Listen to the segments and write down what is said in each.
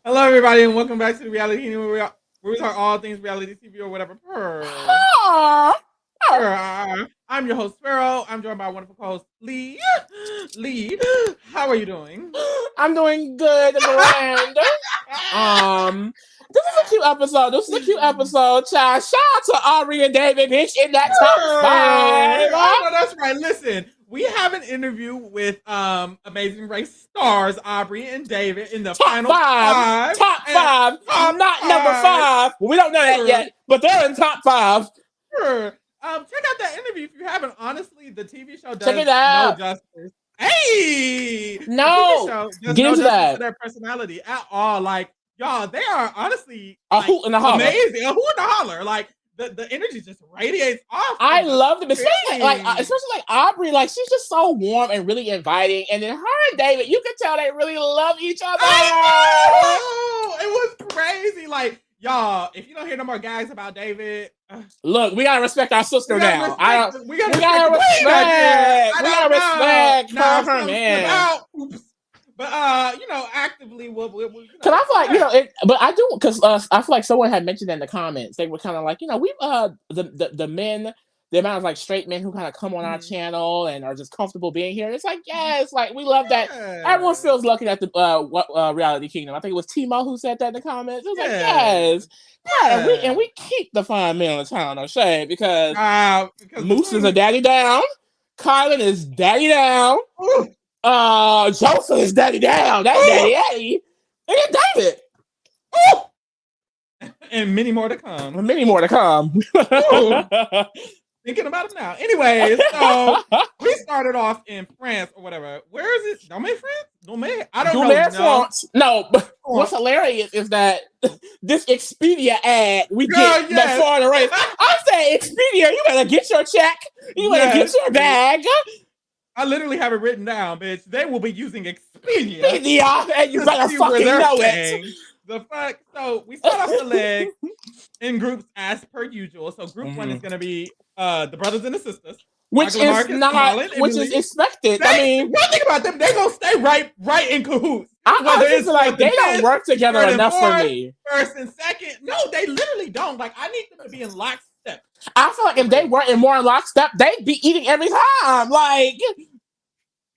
Hello, everybody, and welcome back to the Reality Kingdom, where we talk all things reality TV or whatever. I'm your host, Sparrow. I'm joined by a wonderful co-host, Lee. Lee, how are you doing? I'm doing good, Miranda. This is a cute episode. Child. Shout out to Aubrey and David, bitch, in that top five. I know that's right. Listen, we have an interview with Amazing Race stars Aubrey and David in the final five. Top five. Not number five. We don't know that yet, but they're in top five. Sure. Check out that interview if you haven't. Honestly, the TV show does Check it out. no justice. Hey, no, the TV show does get no into justice that to their personality at all. Like y'all, they are honestly a hoot and a holler. Amazing. A hoot and a holler. Like the energy just radiates off. I love them, especially like Aubrey. Like she's just so warm and really inviting. And then her and David, you can tell they really love each other. I know! It was crazy. Like y'all, if you don't hear no more gags about David, look, we gotta respect our sister now. We gotta respect her, man. But actively, we'll because I feel like but I do because I feel like someone had mentioned that in the comments. They were kind of like, we the men, the amount of like straight men who kind of come on our channel and are just comfortable being here. It's like, yes, like we love that. Everyone feels lucky at the Reality Kingdom. I think it was Timo who said that in the comments. It was like, yes. And we keep the fine men on the channel, no shade, because Moose is a daddy down, Kylan is daddy down, Joseph is daddy down, that's daddy Eddie, and then David. And many more to come. Thinking about it now. Anyways, so we started off in France or whatever. Where is it? Domain, France? Domain? I don't know. France. No, but what's hilarious is that this Expedia ad we get before the race. I say Expedia, you better get your check. You better get your bag. I literally have it written down, bitch. They will be using Expedia. And you better fucking know it. The fuck? So we start off the leg in groups as per usual. So group one is going to be the brothers and the sisters. Which is expected. I mean, one thing about them, they're going to stay right in cahoots. I like they don't work together enough for me. First and second. No, they literally don't. Like, I need them to be in lockstep. I feel like if they weren't more in lockstep, they'd be eating every time. Like,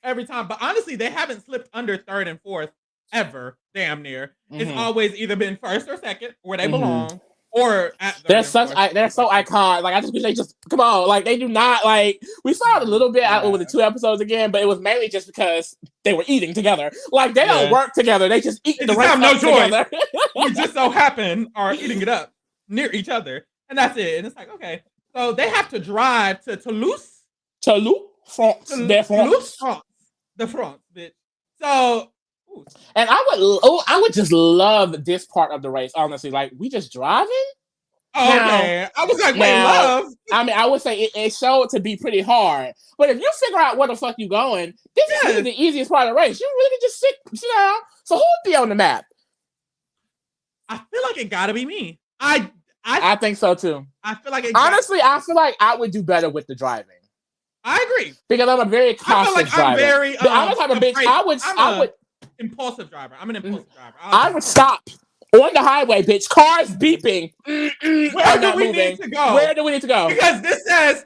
every time. But honestly, they haven't slipped under third and fourth ever, damn near. It's always either been first or second where they belong, or at they're so iconic. Like I just wish they just come on. Like they do not like. We saw it a little bit over the 2 episodes again, but it was mainly just because they were eating together. Like they don't work together. They just eat the right no choice. Together. We just so happen are eating it up near each other, and that's it. And it's like, okay, so they have to drive to Toulouse, France, the France, bitch. So. And I would just love this part of the race, honestly. Like, we just driving? Okay. I was like, wait, love? I mean, I would say it showed to be pretty hard. But if you figure out where the fuck you going, this is really the easiest part of the race. You really can just sit down. So who would be on the map? I feel like it gotta be me. I think so, too. I feel like I feel like I would do better with the driving. I agree. Because I'm a very cautious driver. I'm very... I'm the type of bitch, I would... impulsive driver. I'm an impulsive driver. I would stop on the highway, bitch. Cars beeping. Where do we need to go? Where do we need to go? Because this says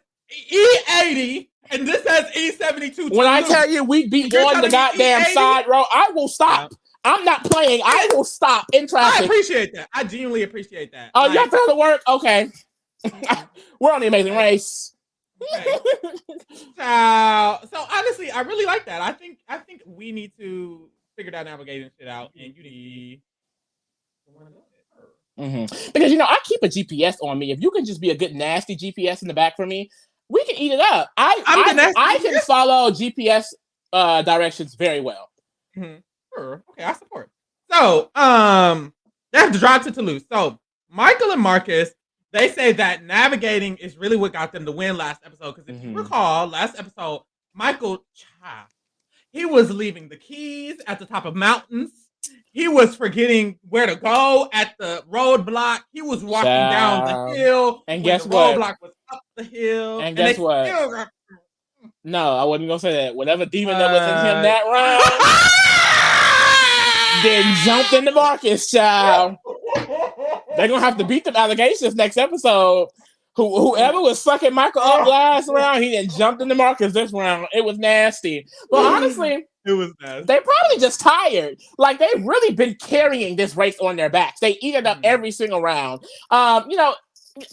E80 and this says E72. When I tell you we be on the goddamn E80? Side road, I will stop. I'm not playing. I will stop in traffic. I appreciate that. I genuinely appreciate that. Oh, you have to go to work? Okay. We're on the Amazing Race. Okay. So honestly, I really like that. I think we need to figure that navigation shit out, and you need because I keep a GPS on me. If you can just be a good nasty GPS in the back for me, we can eat it up. I can follow GPS directions very well. Sure. Okay, I support. So they have to drive to Toulouse. So Michael and Marcus, they say that navigating is really what got them to win last episode. Because if you recall, last episode, Michael, he was leaving the keys at the top of mountains. He was forgetting where to go at the roadblock. He was walking down the hill. And guess what? Roadblock was up the hill. And guess what? No, I wasn't going to say that. Whatever demon that was in him that round, then jumped into Marcus, child. They're gonna have to beat them allegations next episode. Whoever was sucking Michael up last round, he then jumped into Marcus this round. It was nasty. But honestly, it was nasty. They probably just tired. Like, they've really been carrying this race on their backs. They eat it up every single round.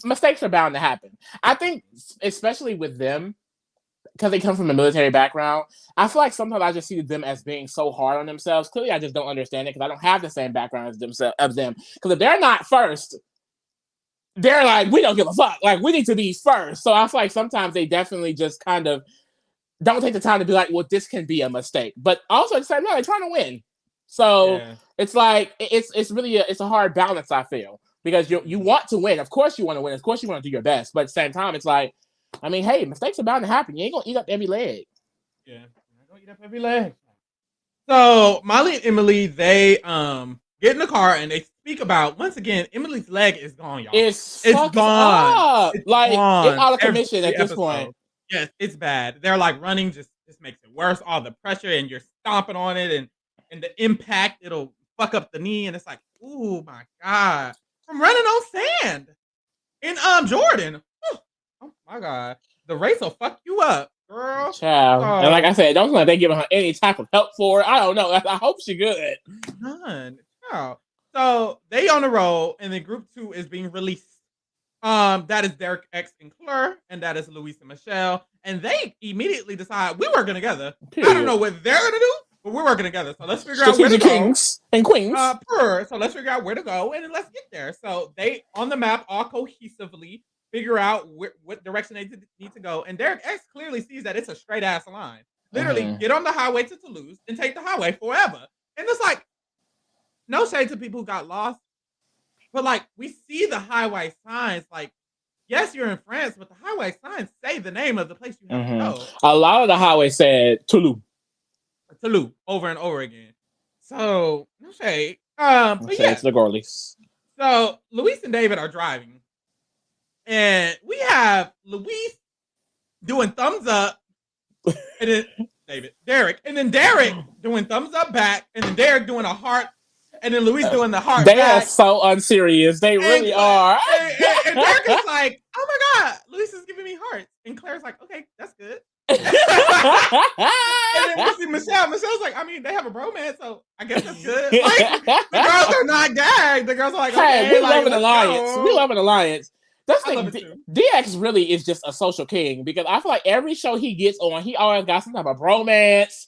Mistakes are bound to happen. I think, especially with them, because they come from a military background, I feel like sometimes I just see them as being so hard on themselves. Clearly, I just don't understand it because I don't have the same background as them. Because if they're not first, they're like, we don't give a fuck. Like, we need to be first. So I feel like sometimes they definitely just kind of don't take the time to be like, well, this can be a mistake. But also at the same time, they're trying to win. So it's like, it's really it's a hard balance, I feel. Because you want to win. Of course you want to win. Of course you want to do your best. But at the same time, it's like, I mean, hey, mistakes are bound to happen. You ain't going to eat up every leg. Yeah, you're not going to eat up every leg. So Molly and Emily, they get in the car and they speak about, once again, Emily's leg is gone, y'all. It's gone. It's out of commission at this point. Yes, it's bad. They're like running just makes it worse. All the pressure and you're stomping on it and the impact, it'll fuck up the knee. And it's like, ooh my God. From running on sand in Jordan. Oh my God. The race will fuck you up, girl. Child. And like I said, don't think they giving her any type of help for it. I don't know. I hope she good. None. Child. So they on the road and then group 2 is being released. That is Derek X and Claire, and that is Luis and Michelle. And they immediately decide we're working together. Period. I don't know what they're gonna do, but we're working together. So let's figure out where to go. Kings and queens. So let's figure out where to go and then let's get there. So they on the map all cohesively figure out what direction they need to go. And Derek X clearly sees that it's a straight ass line. Literally, get on the highway to Toulouse and take the highway forever. And it's like, no shade to people who got lost. But, like, we see the highway signs. Like, yes, you're in France, but the highway signs say the name of the place you have to go. A lot of the highway said Toulouse. Toulouse, over and over again. So, no shade. But it's the girlies. So, Luis and David are driving. And we have Luis doing thumbs up. And then Derek. And then Derek doing thumbs up back. And then Derek doing a heart. And then Luis doing the heart. They are so unserious. They really are. And Derek is like, oh my God, Luis is giving me hearts. And Claire's like, okay, that's good. And then we see Michelle. Michelle's like, I mean, they have a bromance, so I guess that's good. Like, the girls are not gagged. The girls are like, okay, we love an alliance. We love an alliance. That's the thing. DX really is just a social king because I feel like every show he gets on, he always got some type of bromance.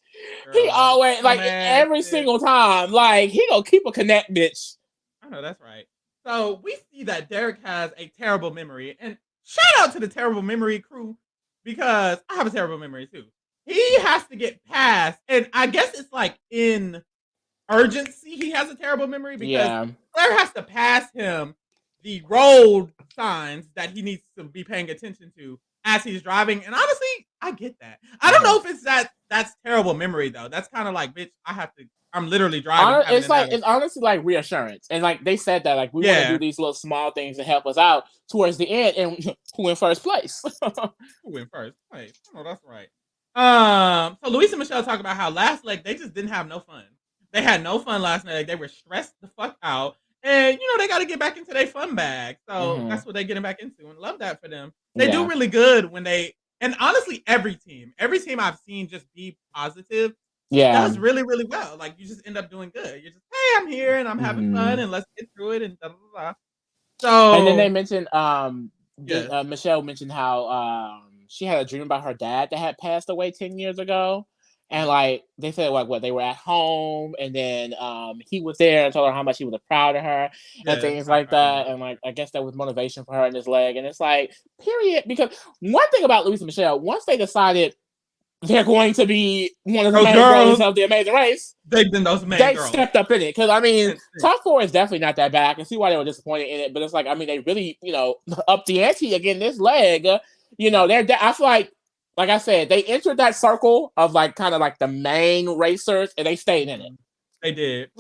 He always, like, every single time, like, he gonna keep a connect, bitch. I know, that's right. So, we see that Derek has a terrible memory. And shout out to the terrible memory crew, because I have a terrible memory, too. He has to get past, and I guess it's, like, in urgency, he has a terrible memory, because Claire has to pass him the road signs that he needs to be paying attention to as he's driving. And honestly, I get that. I don't know if it's that's terrible memory though. That's kind of like, bitch, I'm literally driving. It's honestly like reassurance. And like they said that, like, we want to do these little small things to help us out towards the end. And who in first place? Who in first place? Oh, that's right. So Luis and Michelle talk about how last leg they just didn't have no fun. They had no fun last night. They were stressed the fuck out. And, they got to get back into their fun bag. So that's what they're getting back into. And love that for them. They do really good when and honestly, every team I've seen just be positive does really, really well. Like, you just end up doing good. You're just, hey, I'm here and I'm having fun and let's get through it and blah, blah, blah. So. And then they mentioned, Michelle mentioned how she had a dream about her dad that had passed away 10 years ago. And like they said, like what they were at home, and then he was there and told her how much he was proud of her and things like that. And like I guess that was motivation for her in this leg. And it's like, period. Because one thing about Luis and Michelle, once they decided they're going to be one of the main girls of the Amazing Race, they've been those main girls. They stepped up in it. Because I mean, top 4 is definitely not that bad. I can see why they were disappointed in it, but it's like, I mean, they really, upped the ante again this leg. I feel like I said, they entered that circle of like kind of like the main racers and they stayed in it. They did.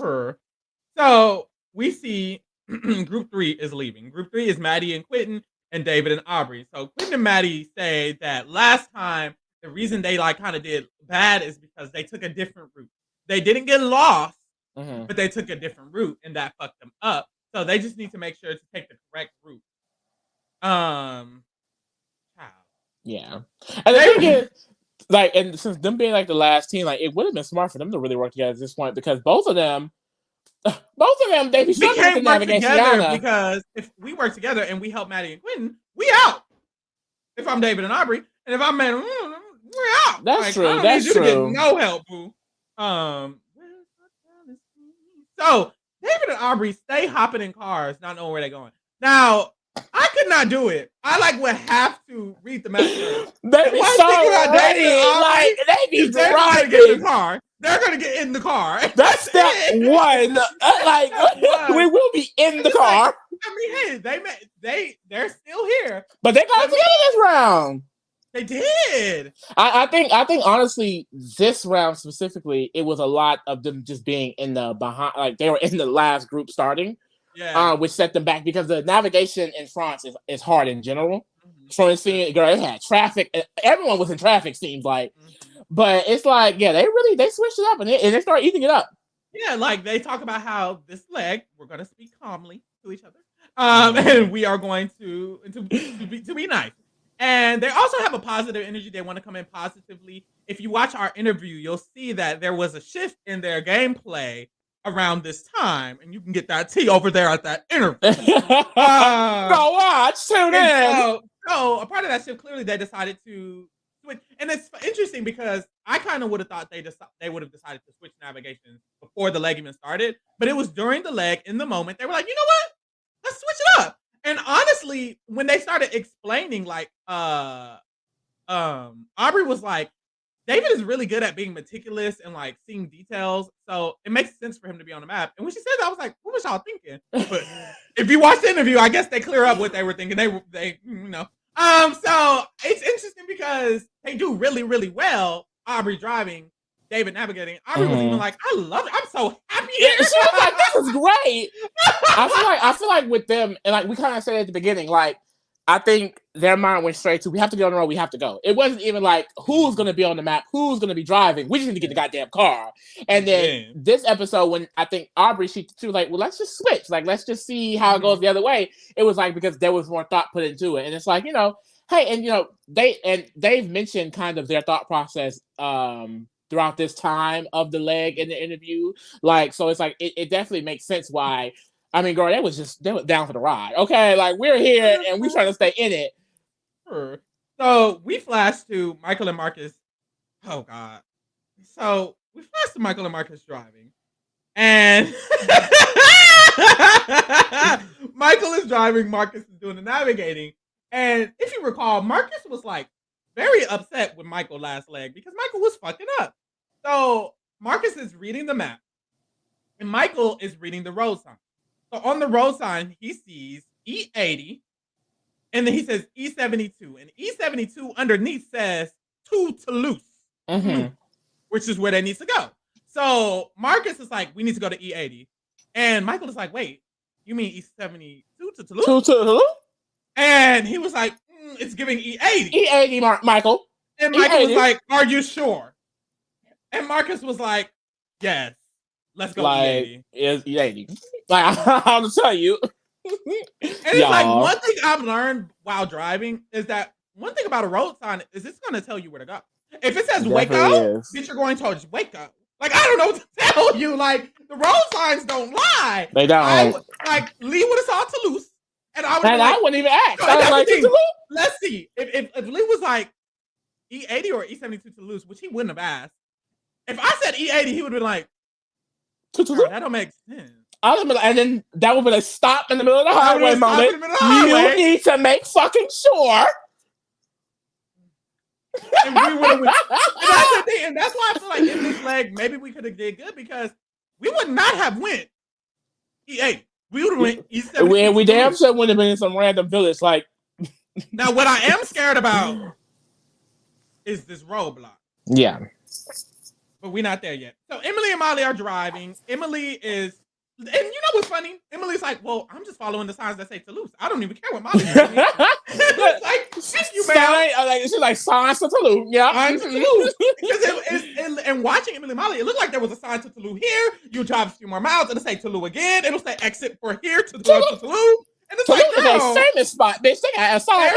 So we see group 3 is leaving. Group 3 is Maddie and Quentin and David and Aubrey. So Quentin and Maddie say that last time the reason they like kind of did bad is because they took a different route. They didn't get lost, but they took a different route, and that fucked them up. So they just need to make sure to take the correct route. Yeah. And the thing is, like, and since them being like the last team, like, it would have been smart for them to really work together at this point because both of them, they be struggling with the Navigational. Because if we work together and we help Maddie and Quentin, we out. If I'm David and Aubrey, and if I'm Maddie, we're out. That's true. I don't need you to get no help, boo. So David and Aubrey stay hopping in cars, not knowing where they're going. Now, I could not do it. I would have to read the message. They be so ready, like they be driving. Get in the car. They're gonna get in the car. That's step one. We will be in the car. I mean, hey, they're still here, but they got together this round. They did. I think honestly, this round specifically, it was a lot of them just being in the behind, like they were in the last group starting. Yeah. Which set them back because the navigation in France is hard in general. So it's seeing, girl, it had traffic. Everyone was in traffic, seems like. But it's like, yeah, they switched it up and they started eating it up. Yeah, like they talk about how this leg, we're gonna speak calmly to each other. And we are going to be nice. And they also have a positive energy. They want to come in positively. If you watch our interview, you'll see that there was a shift in their gameplay around this time, and you can get that tea over there at that interview. Go watch, tune in. So a part of that shift, clearly they decided to switch, and it's interesting because I kind of would have thought they would have decided to switch navigation before the leg even started, but it was during the leg, in the moment, they were like, you know what? Let's switch it up. And honestly, when they started explaining, like, Aubrey was like, David is really good at being meticulous and like seeing details, so it makes sense for him to be on the map. And when she said that, I was like, "What was y'all thinking?" But if you watch the interview, I guess they clear up what they were thinking. They So it's interesting because they do really, really well. Aubrey driving, David navigating. Aubrey was even like, "I love it. I'm so happy." Yeah, she was like, "This is great." I feel like with them, and like we kind of said at the beginning, like. I think their mind went straight to, we have to get on the road, we have to go. It wasn't even like, who's going to be on the map, who's going to be driving, we just need to get the goddamn car. And then this episode, when I think Aubrey, she was like, well, let's just switch. Like, let's just see how it goes the other way. It was like, because there was more thought put into it. And it's like, hey, and they've mentioned kind of their thought process throughout this time of the leg in the interview. Like, so it's like, it definitely makes sense why. I mean, girl, they were down for the ride. Okay, like we're here and we're trying to stay in it. Sure. So we flash to Michael and Marcus. Oh God. So we flash to Michael and Marcus driving. And Michael is driving, Marcus is doing the navigating. And if you recall, Marcus was like very upset with Michael last leg because Michael was fucking up. So Marcus is reading the map and Michael is reading the road sign. So on the road sign, he sees E80, and then he says E72. And E72 underneath says to Toulouse, which is where they need to go. So Marcus is like, we need to go to E80. And Michael is like, wait, you mean E72 to Toulouse? To Toulouse? And he was like, it's giving E80. E80, Michael. And Michael was like, are you sure? And Marcus was like, yes. Let's go E80. It's E80. Like, I'll tell you. And it's like one thing I've learned while driving is that one thing about a road sign is it's going to tell you where to go. If it says wake up, bitch, you're going towards wake up. Like, I don't know what to tell you. Like, the road signs don't lie. They don't. Lee would have saw Toulouse. And I wouldn't even ask. I was like, let's see. If Lee was like E80 or E72 Toulouse, which he wouldn't have asked. If I said E80, he would have been like, that don't make sense. And then that would be a stop in the middle of the highway moment. You need to make fucking sure. And we would have that's the thing, and that's why I feel like in this leg, maybe we could have did good because we would not have went E8. We would have went E7. We damn sure wouldn't have been in some random village. Like now, what I am scared about is this roadblock. Yeah. But we're not there yet. So Emily and Molly are driving. Emily is And you know what's funny? Emily's like, well, I'm just following the signs that say Toulouse. I don't even care what Molly's telling me. It's like, thank you, ma'am. She's like, signs to Toulouse. Yeah. Signs to Toulouse. Because and watching Emily Molly, it looked like there was a sign to Toulouse here. You drive a few more miles, it'll say Toulouse again. It'll say exit for here to Toulouse. And it's Toulouse like, girl, is a famous spot, bitch. They got a sign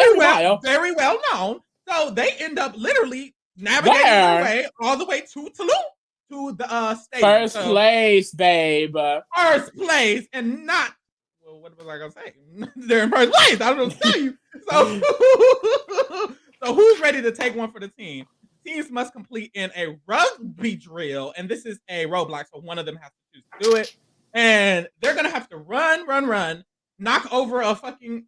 very well known. So they end up literally navigating their way all the way to Toulouse. To the stadium. First place, babe. First place, and not. Well, what was I gonna say? They're in first place. I don't know what to tell you. So who's ready to take one for the team? Teams must complete in a rugby drill, and this is a roadblock, so one of them has to choose to do it. And they're gonna have to run, knock over a fucking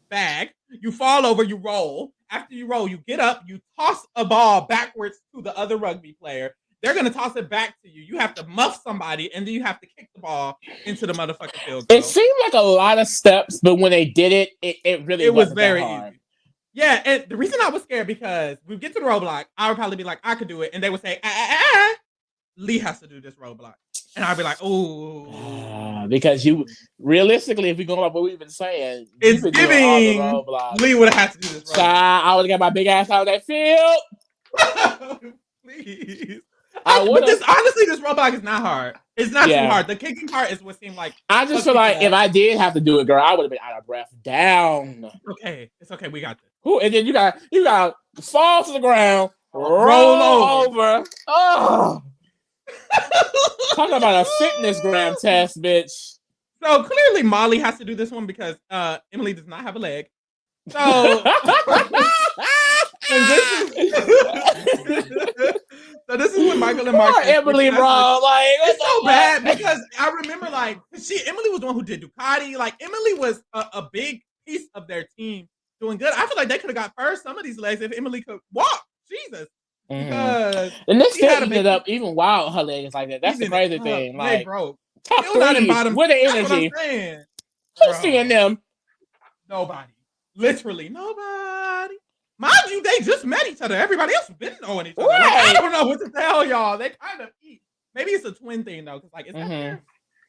bag. You fall over, you roll. After you roll, you get up, you toss a ball backwards to the other rugby player. They're gonna toss it back to you. You have to muff somebody, and then you have to kick the ball into the motherfucking field goal. It seemed like a lot of steps, but when they did it, it really was very hard. easy. Yeah, and the reason I was scared because we get to the roadblock, I would probably be like, I could do it, and they would say, Lee has to do this roadblock, and I'd be like, oh, because you realistically, if we go up what we've been saying, it's giving Lee would have had to do this roadblock. I would have got my big ass out of that field. Please. But honestly, this roadblock is not hard. It's not too hard. The kicking part is what seemed like. I just feel like if I did have to do it, girl, I would have been out of breath. Down. It's okay. We got this. And then you got fall to the ground, roll over. Oh, talk about a fitness gram test, bitch. So clearly, Molly has to do this one because Emily does not have a leg. So. So this is when Michael and Mark. Emily, bro, like it's so bad because I remember Emily was the one who did Ducati. Like Emily was a big piece of their team doing good. I feel like they could have got first some of these legs if Emily could walk. Jesus. And they still ended up even while her legs like that. That's the crazy thing. Like, they broke. Top three with the energy. Who's seeing them? Nobody. Literally nobody. Mind you, they just met each other. Everybody else been knowing each other. Right. Like, I don't know what to tell y'all. They kind of eat. Maybe it's a twin thing though, because it's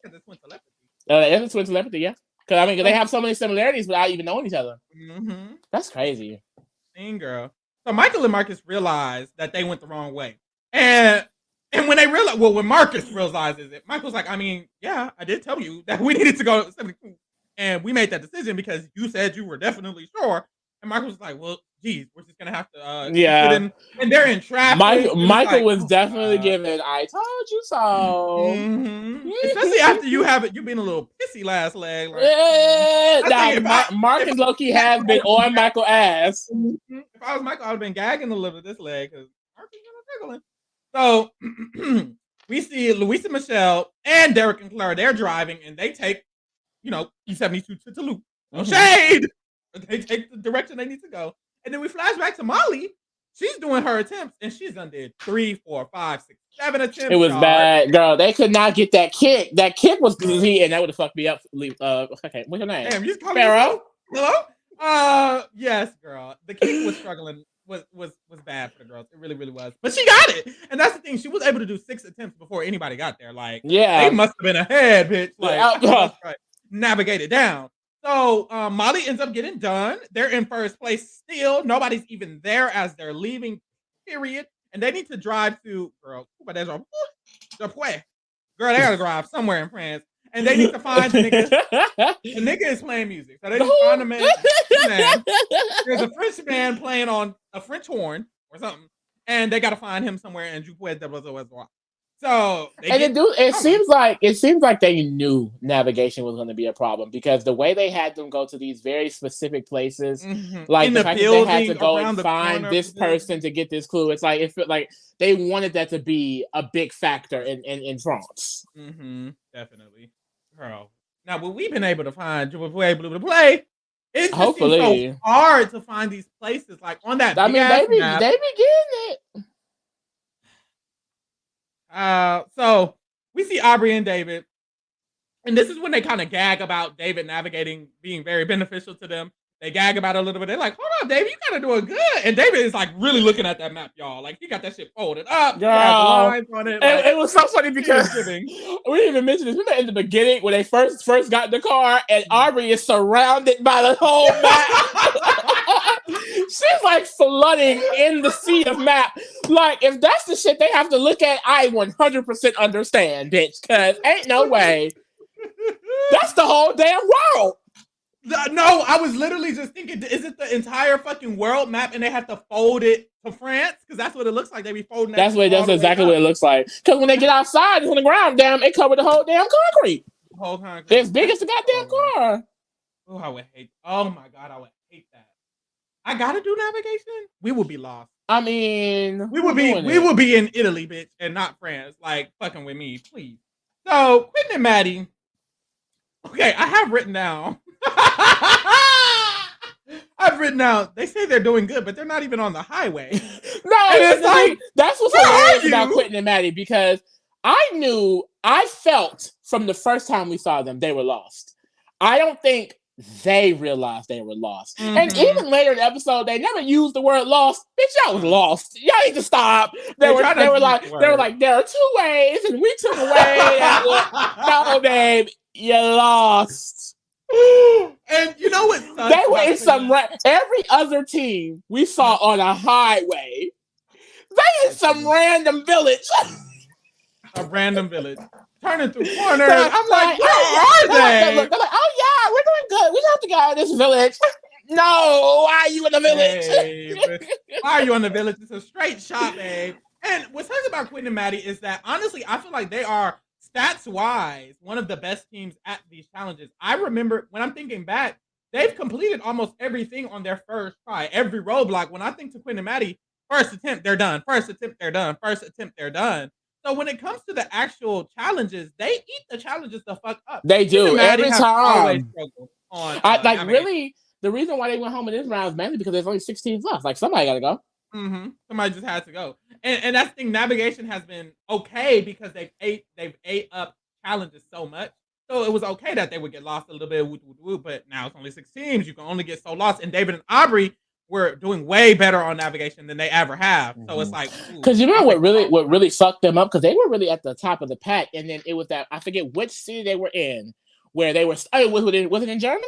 it's twin telepathy. It's a twin telepathy, yeah. Because I mean, they have so many similarities without even knowing each other. Mm-hmm. That's crazy. Dang, girl. So Michael and Marcus realized that they went the wrong way, and when they realized, when Marcus realizes it, Michael's like, I mean, yeah, I did tell you that we needed to go to 72, and we made that decision because you said you were definitely sure. And Michael was like, well, geez, we're just going to have to and they're in traffic. Michael was definitely given, I told you so. Mm-hmm. Especially after you been a little pissy last leg. Like, Marcus low-key has been on Michael's ass. If I was Michael, I would have been gagging a little bit this leg because Marcus is kind of jiggling. So we see Luis and Michelle and Derek and Clara, they're driving and they take, E72 to Toulouse. No shade. They take the direction they need to go. And then we flash back to Molly. She's doing her attempts, and she's done did 3, 4, 5, 6, 7 attempts. It was bad, girl. They could not get that kick. That kick was easy, and that would have fucked me up. Okay, what's your name? Damn, you calling Pharaoh? Hello? Yes, girl. The kick was struggling. Was bad for the girls. It really, really was. But she got it, and that's the thing. She was able to do 6 attempts before anybody got there. Like, they must have been ahead, bitch. Like, navigate it down. So Molly ends up getting done. They're in first place still. Nobody's even there as they're leaving, period. And they need to drive to, girl, they gotta drive somewhere in France. And they need to find the nigga. The nigga is playing music. So they need to find a man. There's a French man playing on a French horn or something. And they gotta find him somewhere in Jupuet de Bozoa. So it seems like they knew navigation was going to be a problem because the way they had them go to these very specific places, like in the fact that they had to go and find this person to get this clue, it's like it felt like they wanted that to be a big factor in France. Definitely, girl. Now, what we've been able to find, we're able to play. It's so hard to find these places, like on that. I mean, they be getting it. So we see Aubrey and David, and this is when they kind of gag about David navigating being very beneficial to them. They gag about it a little bit. They're like, hold on, David, you kind of doing good. And David is like really looking at that map, y'all. Like he got that shit folded up. He has lines on it. Like, it was so funny because we didn't even mention this. Remember in the beginning when they first got in the car and Aubrey is surrounded by the whole map. She's like flooding in the sea of map. Like, if that's the shit they have to look at, I 100% understand, bitch. Because ain't no way. That's the whole damn world. No, I was literally just thinking, is it the entire fucking world map and they have to fold it to France? Because that's what it looks like. They be folding that. That's exactly what it looks like. Because when they get outside, it's on the ground, damn, it covered the whole damn concrete. The whole concrete. As big as the goddamn car. Oh, I would hate. Oh my god, I would hate that. I gotta do navigation. We would be lost. I mean, we would be in Italy, bitch, and not France. Like fucking with me, please. So Quentin and Maddie. Okay, I have written down. I've written down. They say they're doing good, but they're not even on the highway. No, it's like that's what's hilarious about Quentin and Maddie because I felt from the first time we saw them they were lost. I don't think they realized they were lost. Mm-hmm. And even later in the episode, they never used the word lost. Bitch, y'all was lost. Y'all need to stop. They were like, there are two ways, and we took away. No, babe, you lost. And you know what? They were in some every other team we saw on a highway. They in some random village. A random village. Turning through corners. I'm like, where are they? They're like, oh yeah, we're doing good. We don't have to go in this village. No, why are you in the village? Babe, why are you in the village? It's a straight shot, babe. And what's nice about Quentin and Maddie is that honestly, I feel like they are stats-wise one of the best teams at these challenges. I remember when I'm thinking back, they've completed almost everything on their first try. Every roadblock. When I think to Quentin and Maddie, first attempt, they're done. First attempt, they're done. First attempt, they're done. So when it comes to the actual challenges, they eat the challenges the fuck up. They do every time. Really, the reason why they went home in this round is mainly because there's only 16 left. Like somebody got to go. Mm-hmm. Somebody just has to go, and that's the thing. Navigation has been okay because they've ate up challenges so much. So it was okay that they would get lost a little bit. But now it's only 6 teams. You can only get so lost. And David and Aubrey were doing way better on navigation than they ever have. So it's like, because you know what really sucked them up, because they were really at the top of the pack, and then it was that I forget which city they were in, where they were. Was it in Germany?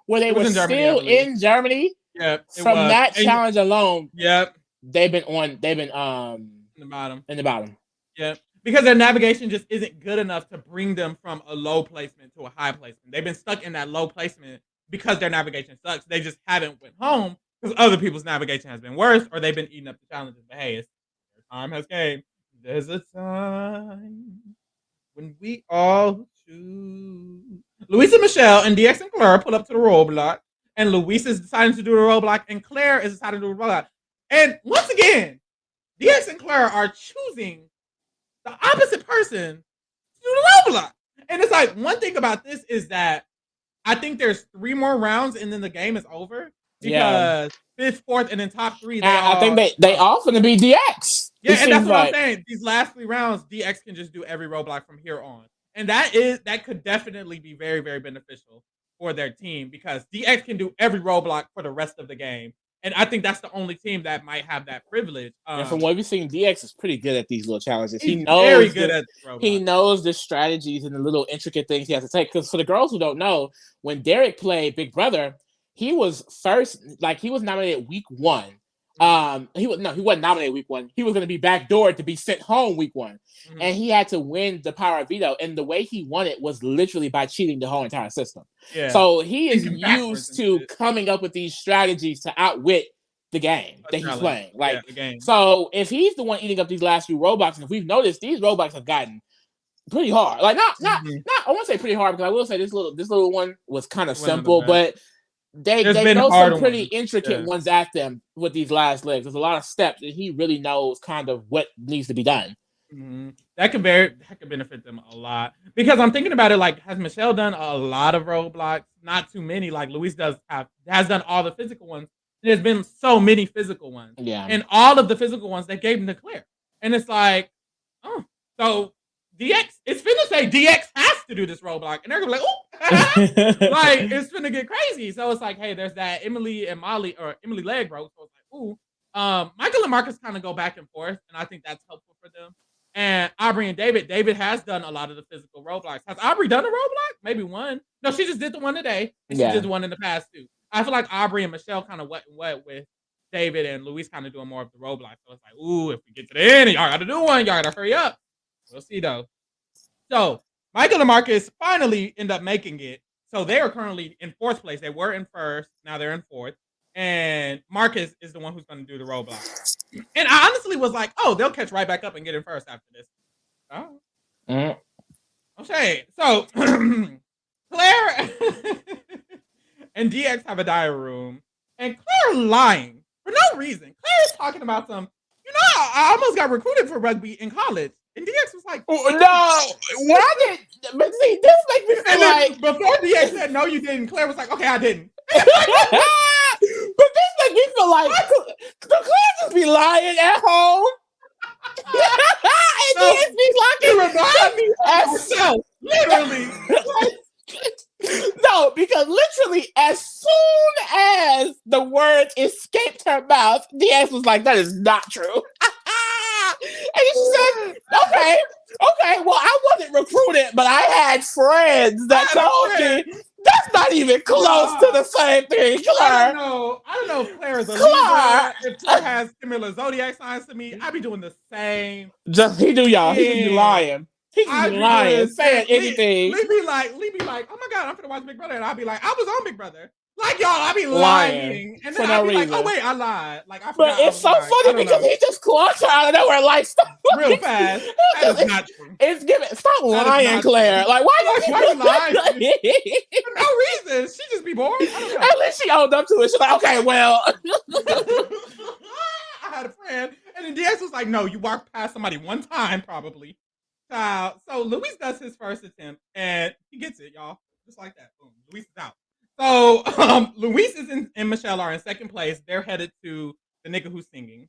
Where they were still in Germany. Yeah, from that challenge alone. Yep, they've been in the bottom. In the bottom. Yep, because their navigation just isn't good enough to bring them from a low placement to a high placement. They've been stuck in that low placement because their navigation sucks. They just haven't went home. Because other people's navigation has been worse, or they've been eating up the challenges. But hey, their time has came. There's a time when we all choose. Luis and Michelle and DX and Claire pull up to the roadblock, and Luis is deciding to do the roadblock, and Claire is deciding to do the roadblock. And once again, DX and Claire are choosing the opposite person to do the roadblock. And it's like, one thing about this is that I think there's 3 more rounds, and then the game is over. Because 5th, 4th, and then top 3. I think they all going to be DX. Yeah, and that's what I'm saying. These last 3 rounds, DX can just do every roadblock from here on, and that could definitely be very, very beneficial for their team because DX can do every roadblock for the rest of the game, and I think that's the only team that might have that privilege. And from what we've seen, DX is pretty good at these little challenges. He knows very good at he knows the strategies and the little intricate things he has to take. Because for the girls who don't know, when Derek played Big Brother, he was first, like he was nominated week 1. He wasn't nominated week 1. He was going to be backdoored to be sent home week 1, and he had to win the power of veto. And the way he won it was literally by cheating the whole entire system. Yeah. So he is used to coming up with these strategies to outwit the game that he's playing. Like, the game. So if he's the one eating up these last few roadblocks, and if we've noticed, these roadblocks have gotten pretty hard. Like not. I won't say pretty hard because I will say this little one was kind of simple, but. They know some pretty intricate ones at them with these last legs. There's a lot of steps, and he really knows kind of what needs to be done. Mm-hmm. That could benefit them a lot because I'm thinking about it. Like, has Michelle done a lot of roadblocks? Not too many. Like Luis has done all the physical ones. There's been so many physical ones. Yeah, and all of the physical ones they gave him to Claire, and it's like, oh, so DX. It's finna say DX has to do this roadblock, and they're gonna be like, oh, Like, it's gonna get crazy. So it's like, hey, there's that Emily and Molly, or Emily leg broke. So it's like, ooh. Michael and Marcus kind of go back and forth, and I think that's helpful for them. And Aubrey and David, David has done a lot of the physical roadblocks. Has Aubrey done a roadblock? Maybe one. No, she just did the one today, and she did the one in the past too. I feel like Aubrey and Michelle kind of wet and wet with David, and Luis kind of doing more of the roadblocks. So it's like, ooh, if we get to the end, y'all got to do one. Y'all got to hurry up. We'll see though. So Michael and Marcus finally end up making it. So they are currently in fourth place. They were in first. Now they're in fourth. And Marcus is the one who's going to do the roadblock. And I honestly was like, oh, they'll catch right back up and get in first after this. Oh. Okay. So Claire and DX have a diary room. And Claire lying for no reason. Claire is talking about some, I almost got recruited for rugby in college. And DX was like, no, why did? But see, this makes me feel like before DX said no, you didn't. Claire was like, okay, I didn't. But this makes me feel like Claire just be lying at home. And DX be lying at herself, literally. No, because literally, as soon as the words escaped her mouth, DX was like, "That is not true." And she said, okay, well, I wasn't recruited, but I had friends that told me that's not even close to the same thing, Claire. I don't know if Claire is a Libra, if Claire has similar zodiac signs to me. I be doing the same. He do, y'all. He be lying. He be lying, saying anything. Lee be like, oh my God, I'm finna watch Big Brother. And I'll be like, I was on Big Brother. Like, y'all, I be lying. And then I'll be like, oh, wait, I lied. Like, I forgot. But it's so funny because he just clocks her out of nowhere like stuff. Real fast. That is not true. It's giving. Stop lying, Claire. Like, why you lying? For no reason. She just be bored. At least she owned up to it. She's like, okay, well. I had a friend. And then DX was like, no, you walked past somebody one time, probably. So Luis does his first attempt, and he gets it, y'all. Just like that. Boom. Luis is out. So Luis and Michelle are in second place. They're headed to the nigga who's singing.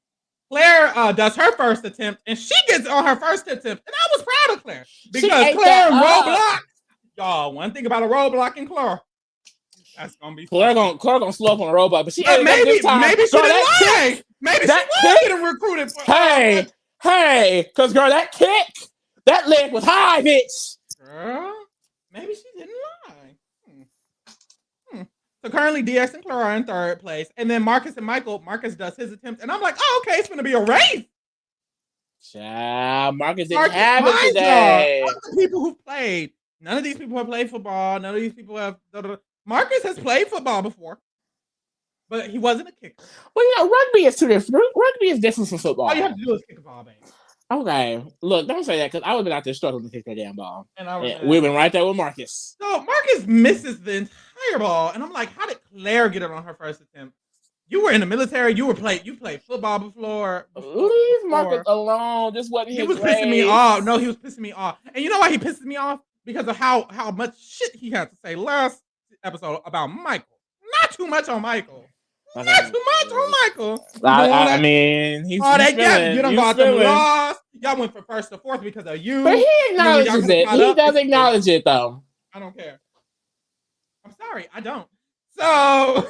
Claire does her first attempt, and she gets on her first attempt. And I was proud of Claire. Because Claire roadblock. Y'all, one thing about a roadblock in Claire. That's gonna be Claire gonna slow up on a roadblock, but maybe she didn't lie. Maybe she was getting recruited for Hey, because girl, that kick, that leg was high, bitch. Girl, maybe she didn't lie. So currently, DX and Claire are in third place. And then Marcus and Michael, Marcus does his attempt. And I'm like, oh, okay, it's going to be a race. Child, Marcus didn't have it today. All the people who've played, none of these people have played football. None of these people have. Marcus has played football before, but he wasn't a kicker. Well, rugby is too different. Rugby is different from football. All you have to do is kick a ball, baby. Okay, look, don't say that because I would have been out there struggling to kick that damn ball. And we've been right there with Marcus. So Marcus misses the entire ball, and I'm like, how did Claire get it on her first attempt? You were in the military. You played football before. Leave Marcus alone. This wasn't his. He was pissing me off. No, he was pissing me off. And you know why he pisses me off? Because of how much shit he had to say last episode about Michael. Not too much on Michael. Not too much on Michael. I mean, he's you don't got them lost. Y'all went from first to fourth because of you. But he acknowledges it. He does acknowledge it, though. I don't care. I'm sorry, I don't. So,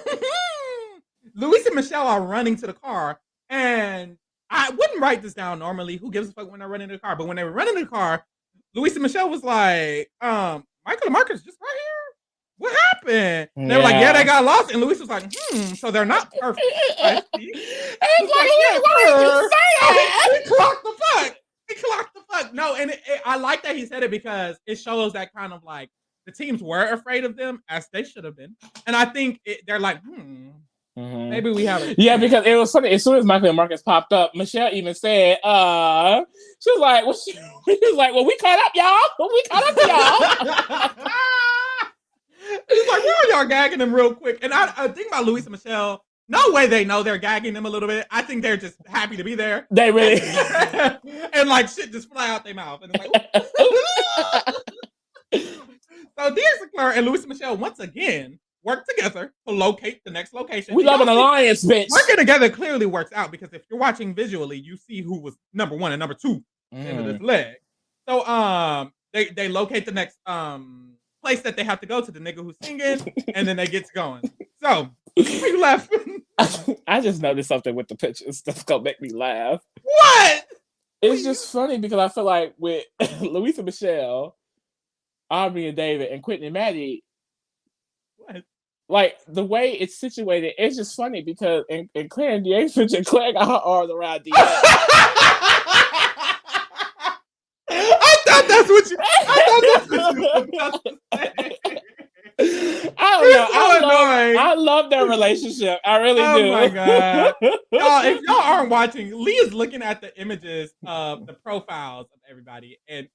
Luis and Michelle are running to the car, and I wouldn't write this down normally. Who gives a fuck when they're running to the car? But when they were running to the car, Luis and Michelle was like, Michael and Marcus just right here. What happened? Yeah. They were like, yeah, they got lost. And Luis was like, so they're not perfect. And it's like, why did you say that? He clocked the fuck. No, and I like that he said it because it shows that kind of like the teams were afraid of them as they should have been. And I think they're like, maybe we haven't. Yeah, because it was funny. As soon as Michael and Marcus popped up, Michelle even said, she was like, well, we caught up, y'all. We caught up, y'all. He's like, why are y'all gagging them real quick? And I think about Luis and Michelle, no way they know they're gagging them a little bit. I think they're just happy to be there. They really. And like shit just fly out their mouth. And it's like, so DX Claire and Luis and Michelle once again work together to locate the next location. We love an alliance, bitch. Working together clearly works out because if you're watching visually, you see who was number one and number two at the end of this leg. So they locate the next place that they have to go to, the nigga who's singing, and then they get to going. So, why you laughing? I just noticed something with the pictures that's gonna make me laugh. What? It's just funny because I feel like with Louisa Michelle, Aubrey and David, and Quentin and Maddie, What? like the way it's situated, it's just funny because in Claire and DX picture, Claire got her arms around DX. I thought that's what you were about to say. I don't know. I love their relationship. I really do. Oh my god, y'all! If y'all aren't watching, Lee is looking at the images of the profiles of everybody, and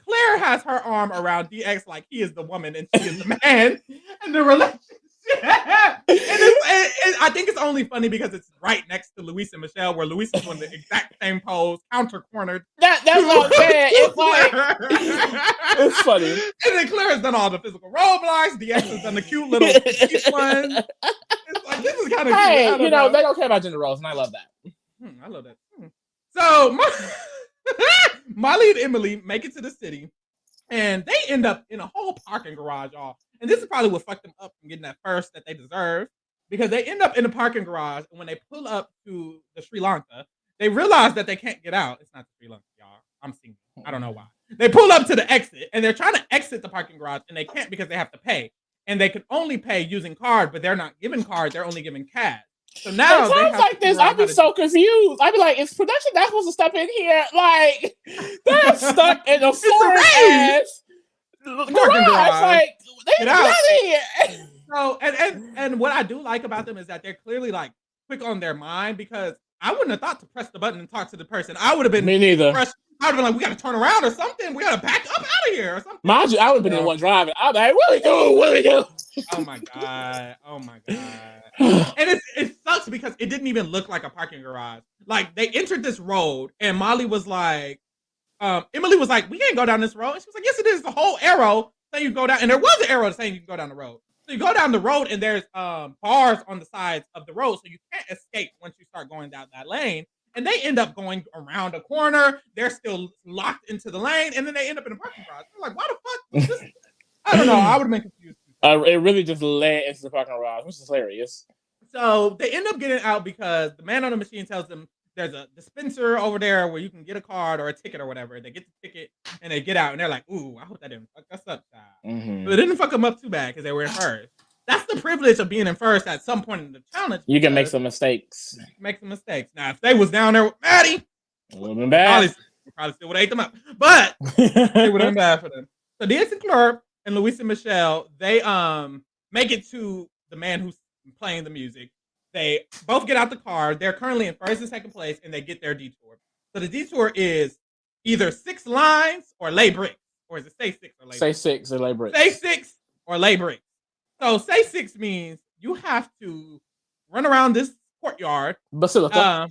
Claire has her arm around DX like he is the woman and she is the man, and the relationship. And I think it's only funny because it's right next to Luis and Michelle, where Luis is doing the exact same pose, counter cornered. That's what I'm saying. It's like it's funny. And then Claire has done all the physical roadblocks. DX has done the cute little one. It's like this is kind of hey, cute. They don't care about gender roles, and I love that. I love that. So Molly and Emily make it to the city, and they end up in a whole parking garage, y'all. And this is probably what fucked them up from getting that first that they deserve, because they end up in the parking garage, and when they pull up to the Sri Lanka, they realize that they can't get out. It's not the Sri Lanka, y'all. I'm single. I don't know why. They pull up to the exit, and they're trying to exit the parking garage, and they can't because they have to pay. And they can only pay using card, but they're not giving card. They're only giving cash. So now at times like this, I'd be so confused. I'd be like, "Is production not supposed to step in here?" Like they're stuck in a foreign ass garage. Like they get out of here. So and what I do like about them is that they're clearly like quick on their mind, because I wouldn't have thought to press the button and talk to the person. I would have been me neither. I would have been like, we got to turn around or something. We got to back up out of here or something. Mind you, I would have been the one driving. I'm like, what do we do? Oh my god. And it sucks because it didn't even look like a parking garage. Like they entered this road and Molly was like, Emily was like, we can't go down this road. And she was like, yes, it is. The whole arrow saying you go down. And there was an arrow saying you can go down the road. So you go down the road and there's bars on the sides of the road. So you can't escape once you start going down that lane. And they end up going around a corner. They're still locked into the lane. And then they end up in a parking garage. They're like, why the fuck was this? I don't know. I would have been confused. It really just led into the parking garage, which is hilarious. So they end up getting out because the man on the machine tells them there's a dispenser over there where you can get a card or a ticket or whatever. They get the ticket and they get out and they're like, ooh, I hope that didn't fuck us up, child. Mm-hmm. But it didn't fuck them up too bad because they were in first. That's the privilege of being in first at some point in the challenge. You can make some mistakes. Now, if they was down there with Maddie, it would have been bad. Probably still would have ate them up. But it would have been bad for them. So DX and Clark and Luis and Michelle, they make it to the man who's playing the music. They both get out the car. They're currently in first and second place, and they get their detour. So the detour is either 6 lines or lay bricks. Or is it say 6 or lay bricks? Say 6 or lay bricks. Say 6 or lay bricks. So say 6 means you have to run around this courtyard. Basilica.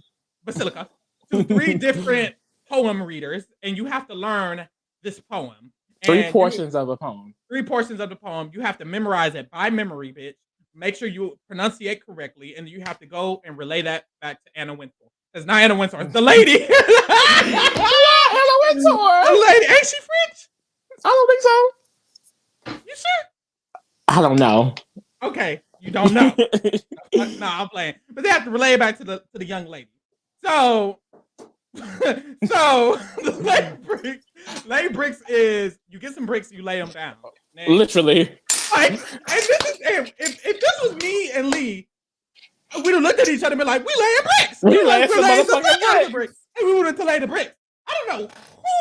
To 3 different poem readers, and you have to learn this poem. 3 portions of a poem. 3 portions of the poem. You have to memorize it by memory, bitch. Make sure you pronunciate correctly, and you have to go and relay that back to Anna Wintour. It's not Anna Wintour, it's the lady. Anna Wintour. The lady. Ain't she French? I don't think so. You sure? I don't know. Okay, you don't know. No, I'm playing. But they have to relay it back to the young lady. So the lay bricks is you get some bricks, you lay them down. Now, literally. Like, and if this was me and Lee, we'd have looked at each other and been like, we laying bricks. We're laying some bricks. And we would have to lay the bricks. I don't know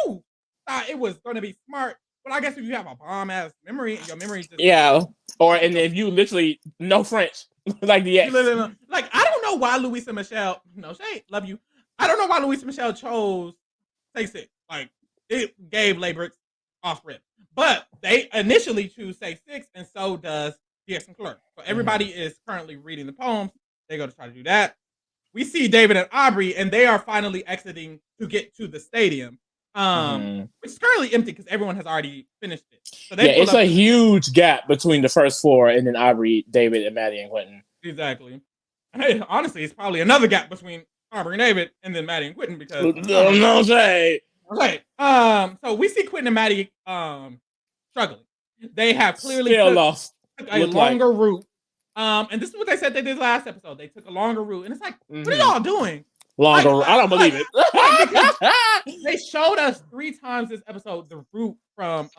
who thought it was going to be smart. But I guess if you have a bomb ass memory, and your memory just and if you literally know French, like the X. Like I don't know why Luis and Michelle. No shade, love you. I don't know why Luis and Michelle chose say 6. Like it gave lay bricks off rip, but they initially choose say 6, and so does DX and Clark. So everybody is currently reading the poems. They go to try to do that. We see David and Aubrey, and they are finally exiting to get to the stadium. Which is currently empty because everyone has already finished it. So it's a huge gap between the first 4 and then Aubrey, David, and Maddie and Quentin. Exactly. Hey, honestly, it's probably another gap between Aubrey and David and then Maddie and Quentin because no shade. Right. So we see Quentin and Maddie struggling. They have clearly took a longer route. And this is what they said they did last episode. They took a longer route, and it's like, what are y'all doing? Longer route. I don't believe it. Because they showed us 3 times this episode the route from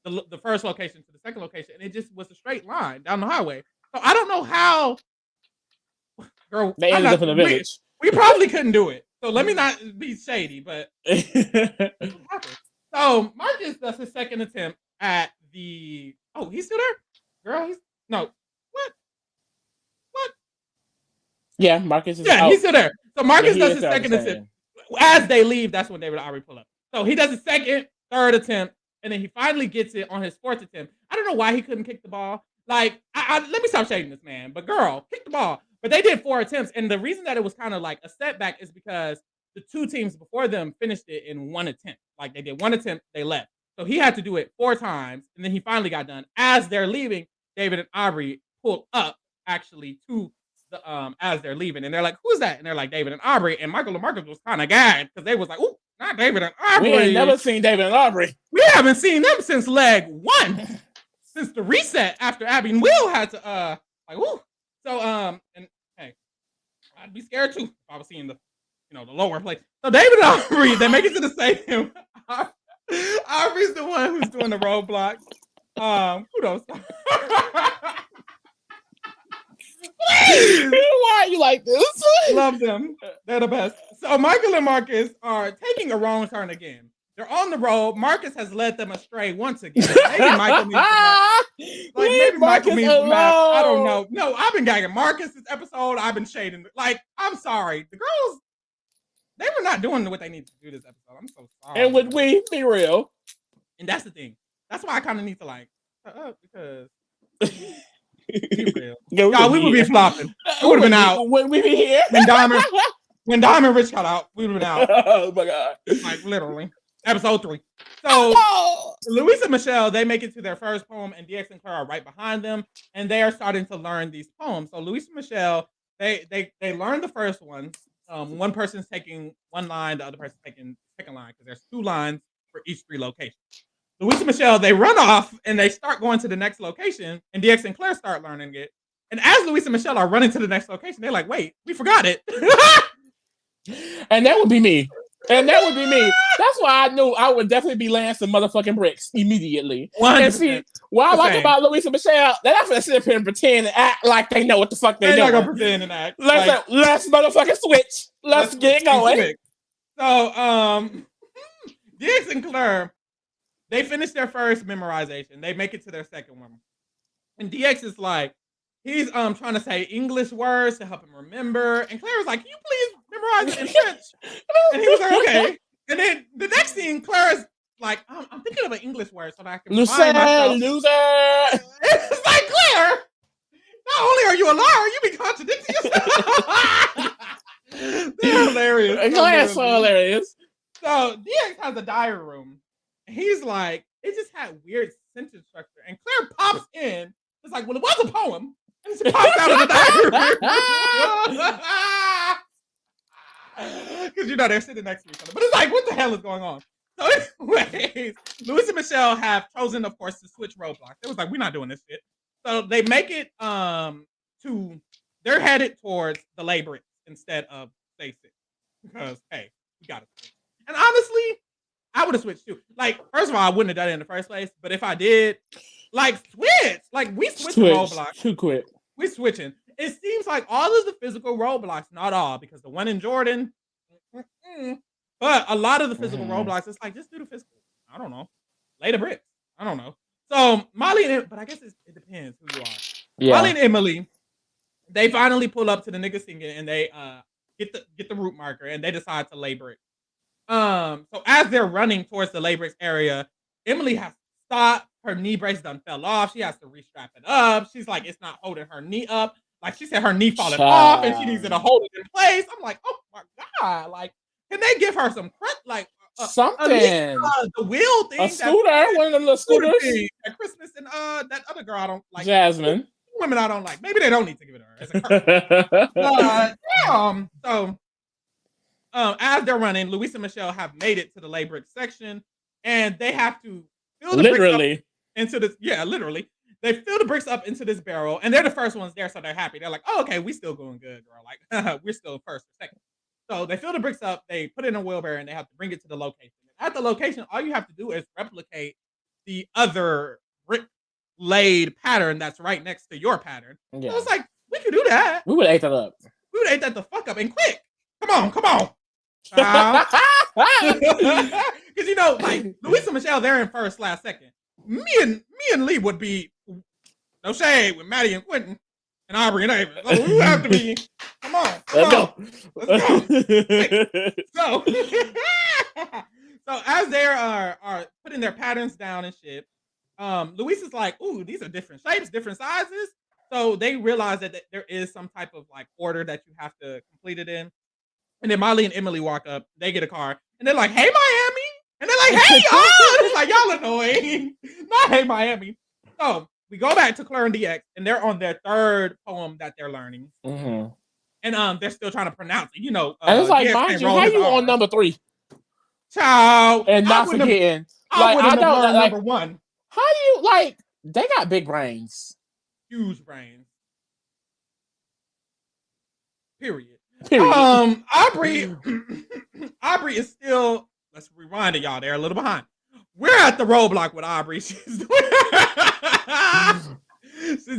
the first location to the second location, and it just was a straight line down the highway. So I don't know how. Girl, they ended up in the village. We probably couldn't do it. So let me not be shady, but so Marcus does his second attempt at the. Oh, he's still there, girl. No. What? Yeah, Marcus is. Yeah, he's still there. So Marcus does his second attempt. As they leave, that's when David and Aubrey pull up. So he does his second, third attempt, and then he finally gets it on his fourth attempt. I don't know why he couldn't kick the ball. Like, let me stop shading this man. But girl, kick the ball. But they did 4 attempts, and the reason that it was kind of like a setback is because the 2 teams before them finished it in 1 attempt. Like, they did 1 attempt, they left. So he had to do it 4 times, and then he finally got done. As they're leaving, David and Aubrey pulled up actually to the as they're leaving, and they're like, "Who's that?" And they're like, "David and Aubrey." And Michael and Marcus was kind of gagged because they was like, "Ooh, not David and Aubrey." We ain't never seen David and Aubrey. We haven't seen them since leg 1, since the reset after Abby and Will had to like, woo. So and hey, I'd be scared too if I was seeing the lower place. So David and Aubrey, they make it to the stadium. Aubrey's the one who's doing the roadblock. Kudos. Please. Why are you like this? Love them. They're the best. So Michael and Marcus are taking a wrong turn again. They're on the road. Marcus has led them astray once again. Maybe Michael needs the map. Like, maybe Michael needs the map. I don't know. No, I've been gagging Marcus this episode. I've been shading. Like, I'm sorry. The girls, they were not doing what they need to do this episode. I'm so sorry. And would we be real? And that's the thing. That's why I kind of need to like shut up because be real. Y'all, we would be flopping. We would have been out. Would we be here? When Diamond Rich got out, we would have been out. Oh my god. Like literally. Episode 3. So Luis and Michelle, they make it to their first poem, and DX and Claire are right behind them, and they are starting to learn these poems. So Luis and Michelle, they learn the first one. One person's taking one line, the other person's taking the second line, because there's 2 lines for each 3 locations. Luis and Michelle, they run off and they start going to the next location, and DX and Claire start learning it. And as Luis and Michelle are running to the next location, they're like, wait, we forgot it. And that would be me. That's why I knew I would definitely be laying some motherfucking bricks immediately. 100%. And see, what I like about Luis and Michelle, they're not gonna sit up here and pretend and act like they know what the fuck they're doing. They're not gonna pretend and act. Let's motherfucking switch. Let's get going. So, DX and Claire, they finish their first memorization. They make it to their second one. And DX is like, he's trying to say English words to help him remember. And Claire was like, can you please memorize it in French? And he was like, okay. And then the next thing, Claire's like, I'm thinking of an English word so that I can remind myself. Loser. It's like, Claire, not only are you a liar, you be contradicting yourself. They're hilarious. Claire's so hilarious. So DX has a diary room. He's like, it just had weird sentence structure. And Claire pops in. It's like, well, it was a poem. And she pops out of the diary room. Because, they're sitting next to each other. But it's like, what the hell is going on? So anyways, Luis and Michelle have chosen, of course, to switch roadblocks. It was like, we're not doing this shit. So they make it they're headed towards the labor instead of Stay Six. Because, hey, we got to switch. And honestly, I would have switched too. Like, first of all, I wouldn't have done it in the first place. But if I did, like, switch. Like, we switching roadblocks. Too quick. We switching. It seems like all of the physical roadblocks, not all, because the one in Jordan, but a lot of the physical roadblocks, it's like, just do the physical. I don't know. Lay the bricks. I don't know. So Molly but I guess it depends who you are. Yeah. Molly and Emily, they finally pull up to the nigga singing, and they get the route marker, and they decide to lay bricks. So as they're running towards the lay bricks area, Emily has to stop. Her knee brace done fell off. She has to restrap it up. She's like, it's not holding her knee up. Like, she said her knee falling off, and she needs to hold it in place. I'm like, oh my god! Like, can they give her some like something? The wheel thing, a scooter, one of them little scooters. At Christmas, and that other girl I don't like. Jasmine. Women I don't like. Maybe they don't need to give it to her. It's a curse. So as they're running, Luis and Michelle have made it to the lay brick section, and they have to fill the bricks up into this. Yeah, literally. They fill the bricks up into this barrel, and they're the first ones there, so they're happy. They're like, "Oh, okay, we still going good, girl. Like, we're still first or second." So they fill the bricks up, they put it in a wheelbarrow, and they have to bring it to the location. And at the location, all you have to do is replicate the other brick laid pattern that's right next to your pattern. Yeah. So it's like, we could do that. We would have ate that up. We would have ate that the fuck up and quick. Come on. Because like Luis and Michelle, they're in first, last, second. Me and Lee would be no shade with Maddie and Quentin and Aubrey and David. So we have to be. Come on. Let's go. So, so as they are putting their patterns down and shit, Luis is like, "Ooh, these are different shapes, different sizes." So they realize that there is some type of like order that you have to complete it in. And then Molly and Emily walk up, they get a car, and they're like, "Hey, Miami!" And they're like, "Hey, y'all!" It's like, y'all annoying. Not "Hey, Miami." So we go back to Claire and DX, and they're on their third poem that they're learning. Mm-hmm. And they're still trying to pronounce it, and it's like, mind you, how you on number 3? Child. And not forgetting. I wouldn't have learned number 1. How you, like, they got big brains. Huge brains. Period. Aubrey is still, let's rewind it, y'all. They're a little behind. We're at the Roadblock with Aubrey. She's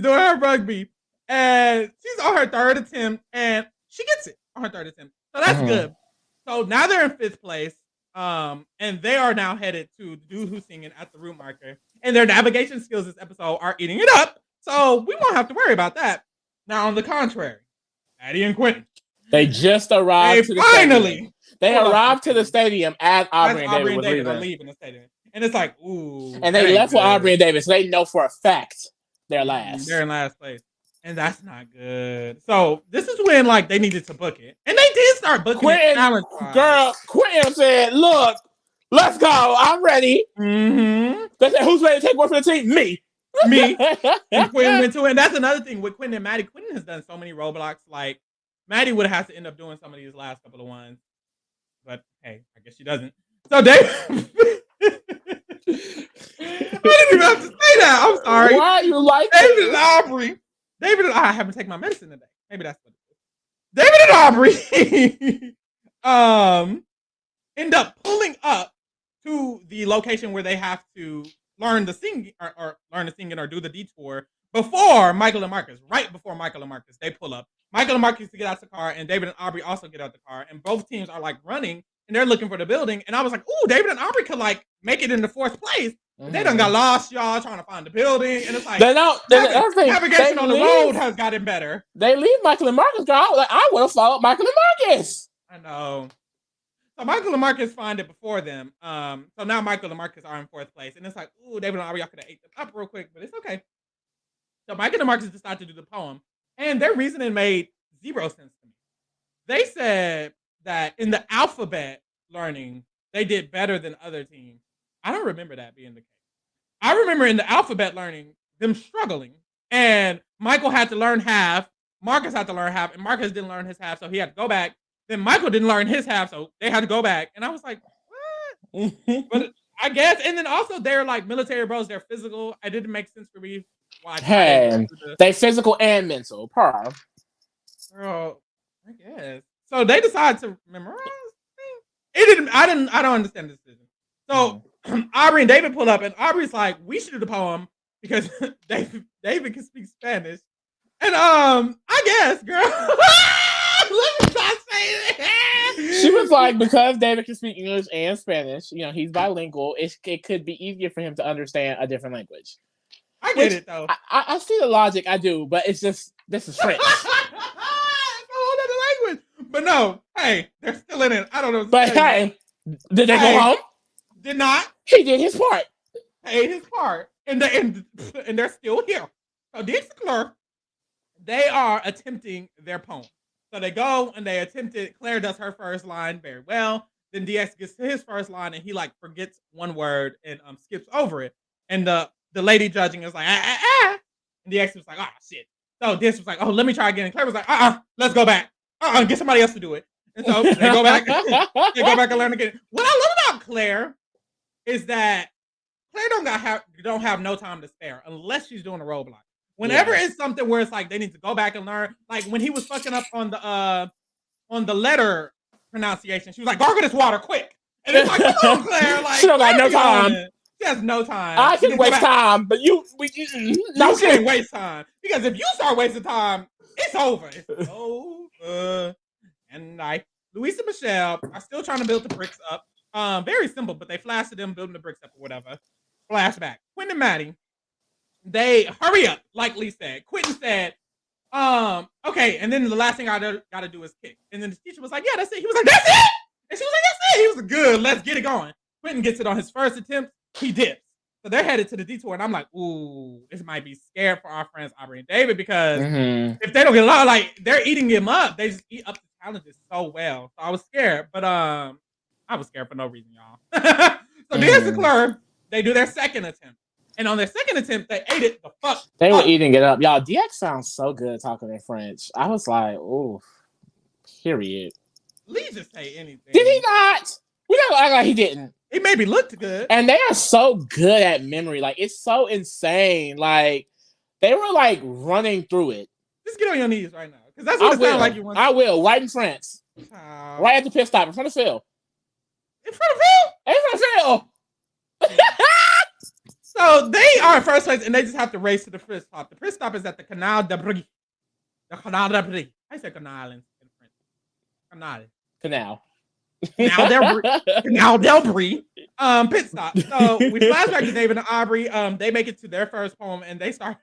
doing her rugby. And she's on her third attempt, and she gets it on her third attempt. So that's good. So now they're in 5th place. And they are now headed to the dude who's singing at the route marker. And their navigation skills this episode are eating it up. So we won't have to worry about that. Now, on the contrary, Addie and Quentin. They just arrived to the stadium. They arrived to the stadium as Aubrey and David are leaving the stadium. And it's like, ooh. And they left with Aubrey and David, so they know for a fact they're last. They're in last place. And that's not good. So this is when like they needed to book it. And they did start booking it talent-wise. Girl, Quentin said, "Look, let's go. I'm ready." Mm-hmm. They said, "Who's ready to take one for the team?" Me. And Quentin went to it. And that's another thing with Quentin and Maddie. Quentin has done so many Roadblocks. Like, Maddie would have to end up doing some of these last couple of ones. But hey, I guess she doesn't. So David. I didn't even have to say that. I'm sorry. Why you like David and Aubrey? David and I haven't taken my medicine today. Maybe that's what it is. David and Aubrey end up pulling up to the location where they have to learn the singing or do the detour before Michael and Marcus. Right before Michael and Marcus, they pull up. Michael and Marcus to get out the car, and David and Aubrey also get out the car, and both teams are like running and they're looking for the building. And I was like, "Ooh, David and Aubrey could like make it into 4th place." They done got lost, y'all, trying to find the building. And it's like, navigation on the road has gotten better. They leave Michael and Marcus, girl. Like, I would have followed Michael and Marcus. I know. So Michael and Marcus find it before them. So now Michael and Marcus are in 4th place. And it's like, ooh, David and Aubrey, y'all could have ate them up real quick, but it's okay. So Michael and Marcus decide to do the poem. And their reasoning made 0 sense to me. They said that in the alphabet learning, they did better than other teams. I don't remember that being the case. I remember in the alphabet learning, them struggling. And Michael had to learn half. Marcus had to learn half. And Marcus didn't learn his half, so he had to go back. Then Michael didn't learn his half, so they had to go back. And I was like, what? But I guess. And then also, they're like military bros. They're physical. It didn't make sense for me. Hey, they physical and mental. Girl, I guess. So they decided to memorize. I don't understand this decision. So Aubrey and David pull up, and Aubrey's like, "We should do the poem because David can speak Spanish." And I guess, girl. Let me stop saying it. She was like, because David can speak English and Spanish, he's bilingual. It could be easier for him to understand a different language. I get it though. I see the logic. I do, but it's just this is French. It's a whole other language. But no, hey, they're still in it. I don't know. But hey, did they go home? Did not. He did his part. Paid his part, and they're still here. So Dix and Claire, they are attempting their poem. So they go and they attempt it. Claire does her first line very well. Then DX gets to his first line and he like forgets one word and skips over it. And the lady judging is like, And DX was like, shit. So DX was like, let me try again. And Claire was like, let's go back. Get somebody else to do it. And so they go back. They go back and learn again. What I love about Claire is that Claire don't have no time to spare unless she's doing a roadblock. Whenever it's something where it's like they need to go back and learn, like when he was fucking up on the letter pronunciation, she was like, "Gargle this water quick!" And it's like, "Come on, Claire! Like, she don't got no time. She has no time. I can waste time, but you can't waste time because if you start wasting time, it's over. It's over." And like Luis and Michelle are still trying to build the bricks up. Very simple, but they flashed them building the bricks up or whatever. Flashback. Quentin and Maddie, they hurry up, like Lee said. Quentin said, okay, and then the last thing I gotta do is kick. And then the teacher was like, "Yeah, that's it." He was like, "That's it!" And she was like, "That's it." He was like, "Good, let's get it going." Quentin gets it on his first attempt, he dips. So they're headed to the detour, and I'm like, ooh, this might be scared for our friends Aubrey and David because if they don't get along, like they're eating him up. They just eat up the challenges so well. So I was scared, but I was scared for no reason, y'all. So Diaz and Claire, they do their second attempt. And on their second attempt, they ate it the fuck They were eating it up. Y'all, DX sounds so good talking in French. I was like, ooh, period. Lee just say anything. Did he not? We don't act like he didn't. He maybe looked good. And they are so good at memory. Like, it's so insane. Like, they were, like, running through it. Just get on your knees right now. Because that's what it sounds like you want to. I will. Right in France. Right at the pit stop. In front of Phil. In front of Phil? In front of Phil. So they are in first place, and they just have to race to the pit stop. The pit stop is at the Canal de Brie. The Canal de Brie. I say canal in French. Canal. Canal del Brie. Pit stop. So we flash back to David and Aubrey. They make it to their first poem, and they start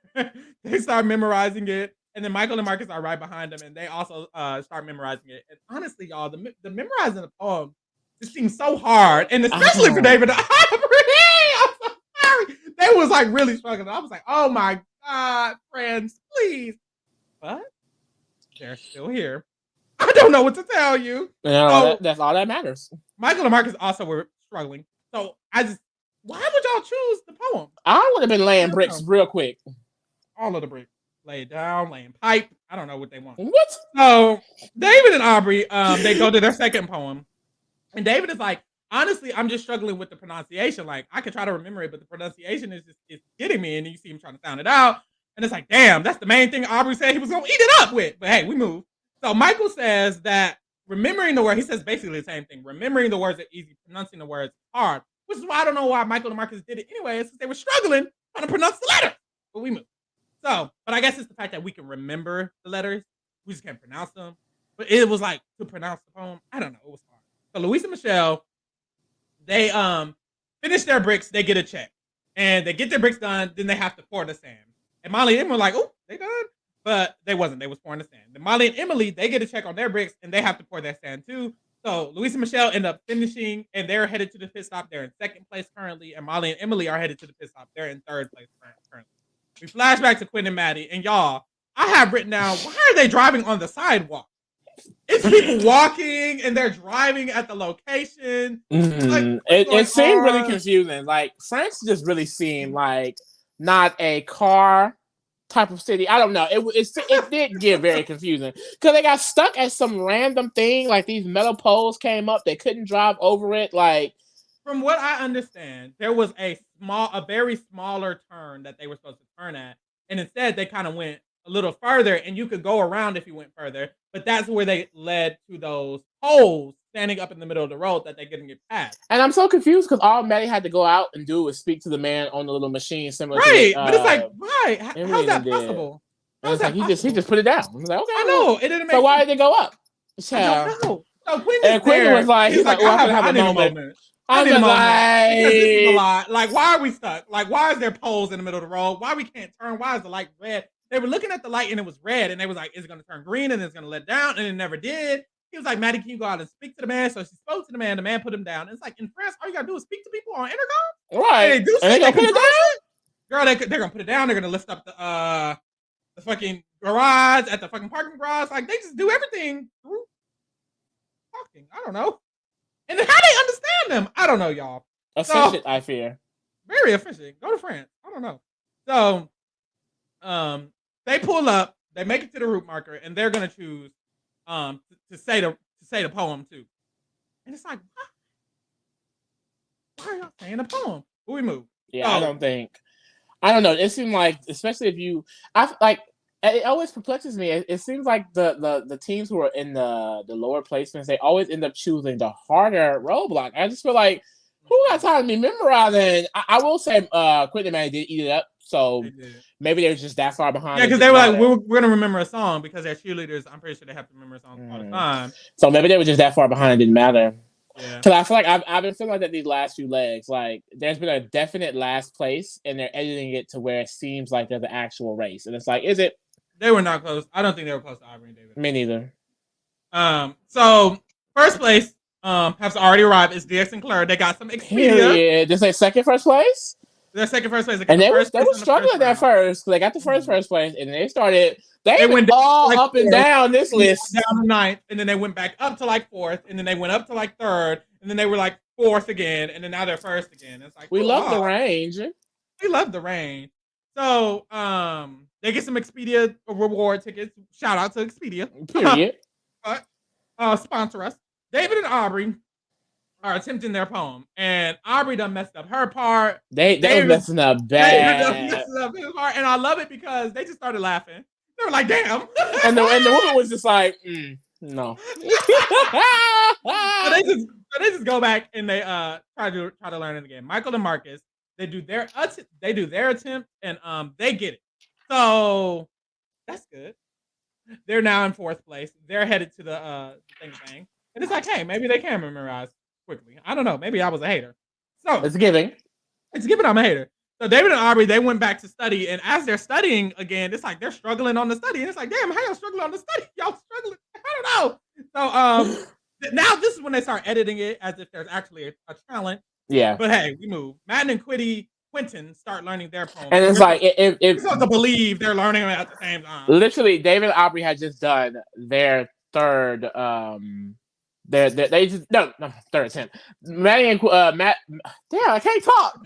memorizing it. And then Michael and Marcus are right behind them, and they also start memorizing it. And honestly, y'all, the memorizing the poem just seems so hard, and especially for David and Aubrey. I'm so sorry. They was like really struggling. I was like, oh my God, friends, please. But they're still here. I don't know what to tell you. So, that's all that matters. Michael and Marcus also were struggling. So why would y'all choose the poem? I would have been laying bricks real quick. All of the bricks. Lay it down, laying pipe. I don't know what they want. What? So David and Aubrey, they go to their second poem. And David is like, honestly, I'm just struggling with the pronunciation. Like, I could try to remember it, but the pronunciation is getting me. And you see him trying to sound it out. And it's like, damn, that's the main thing Aubrey said he was going to eat it up with. But hey, we move. So Michael says that remembering the word, he says basically the same thing. Remembering the words is easy, pronouncing the words hard. Which is why I don't know why Michael and Marcus did it anyway. It's because they were struggling trying to pronounce the letters. But we move. So, but I guess it's the fact that we can remember the letters. We just can't pronounce them. But it was like to pronounce the poem. I don't know. It was hard. So Luis and Michelle, they finish their bricks. They get a check. And they get their bricks done. Then they have to pour the sand. And Molly and Emily were like, oh, they done? But they wasn't. They was pouring the sand. Then Molly and Emily, they get a check on their bricks. And they have to pour their sand too. So Luis and Michelle end up finishing. And they're headed to the pit stop. They're in second place currently. And Molly and Emily are headed to the pit stop. They're in third place currently. We flash back to Quinn and Maddie. And y'all, I have written down, why are they driving on the sidewalk? It's people walking and they're driving at the location. Mm-hmm. Like, it seemed really confusing. Like, France just really seemed like not a car type of city. I don't know. It did get very confusing because they got stuck at some random thing. Like, these metal poles came up. They couldn't drive over it. Like, from what I understand, there was a very smaller turn that they were supposed to turn at. And instead, they kind of went a little further, and you could go around if you went further. But that's where they led to those poles standing up in the middle of the road that they couldn't get past. And I'm so confused because all Maddie had to go out and do was speak to the man on the little machine similar to but it's like, why? How's that possible? How's that possible? He just put it down. I was like, okay. I know. It didn't make so why did they go up? I don't know. So Quinn was like, he's like, I have a moment. I need a moment. This is a lot. Like, why are we stuck? Like, why is there poles in the middle of the road? Why we can't turn? Why is the light red? They were looking at the light and it was red, and they was like, is it going to turn green and it's going to let down? And it never did. He was like, Maddie, can you go out and speak to the man? So she spoke to the man. The man put him down. And it's like, in France, all you got to do is speak to people on intercom. Right. And they do and they put it Girl, down? they're going to put it down. They're going to lift up the fucking garage at the fucking parking garage. Like, they just do everything through talking. I don't know. And how they understand them, I don't know, y'all. Efficient, I fear. Very efficient. Go to France. I don't know. So, they pull up, they make it to the route marker, and they're gonna choose to say the poem too. And it's like, why are y'all saying a poem? Who we move? Yeah, I don't know. It seemed like, especially if you, it always perplexes me. It seems like the teams who are in the lower placements, they always end up choosing the harder roadblock. I just feel like, who got time to be memorizing? I will say, Quentin and Manny did eat it up, so maybe they're just that far behind. Yeah, because they were like, we're gonna remember a song because they're cheerleaders. I'm pretty sure they have to remember songs all the time. So maybe they were just that far behind. It didn't matter. Yeah. Because I feel like I've been feeling like that these last few legs, like there's been a definite last place, and they're editing it to where it seems like there's an actual race, and it's like, is it? They were not close. I don't think they were close to Aubrey and David. Me neither. So first place has already arrived. It's DX and Claire. They got some Expedia. Period. Did they first place? They're second first place. And they were struggling at first. They got the first place, and they started. They went all like up and down this list. Down to ninth, and then they went back up to like fourth, and then they went up to like third, and then they were like fourth again, and then now they're first again. It's like, we love the range. We love the range. So they get some Expedia reward tickets. Shout out to Expedia. Period. Sponsor us. David and Aubrey are attempting their poem, and Aubrey done messed up her part. They were messing up bad. David done messed up his part, and I love it because they just started laughing. They were like, "Damn!" and the woman was just like, "No." so they just go back and they try to learn it again. Michael and Marcus, they do their attempt, and they get it. So that's good. They're now in fourth place. They're headed to the thing, and it's like, hey, maybe they can memorize quickly. I don't know. Maybe I was a hater. So it's giving. I'm a hater. So David and Aubrey, they went back to study, and as they're studying again, it's like they're struggling on the study, and it's like, damn, how y'all struggling on the study? Y'all struggling? I don't know. So now this is when they start editing it as if there's actually a challenge. Yeah. But hey, we move. Madden and Quentin start learning their poems. And it's like, if supposed to believe they're learning them at the same time. Literally, David and Aubrey had just done their third third attempt. Maddie and Matt, damn, I can't talk.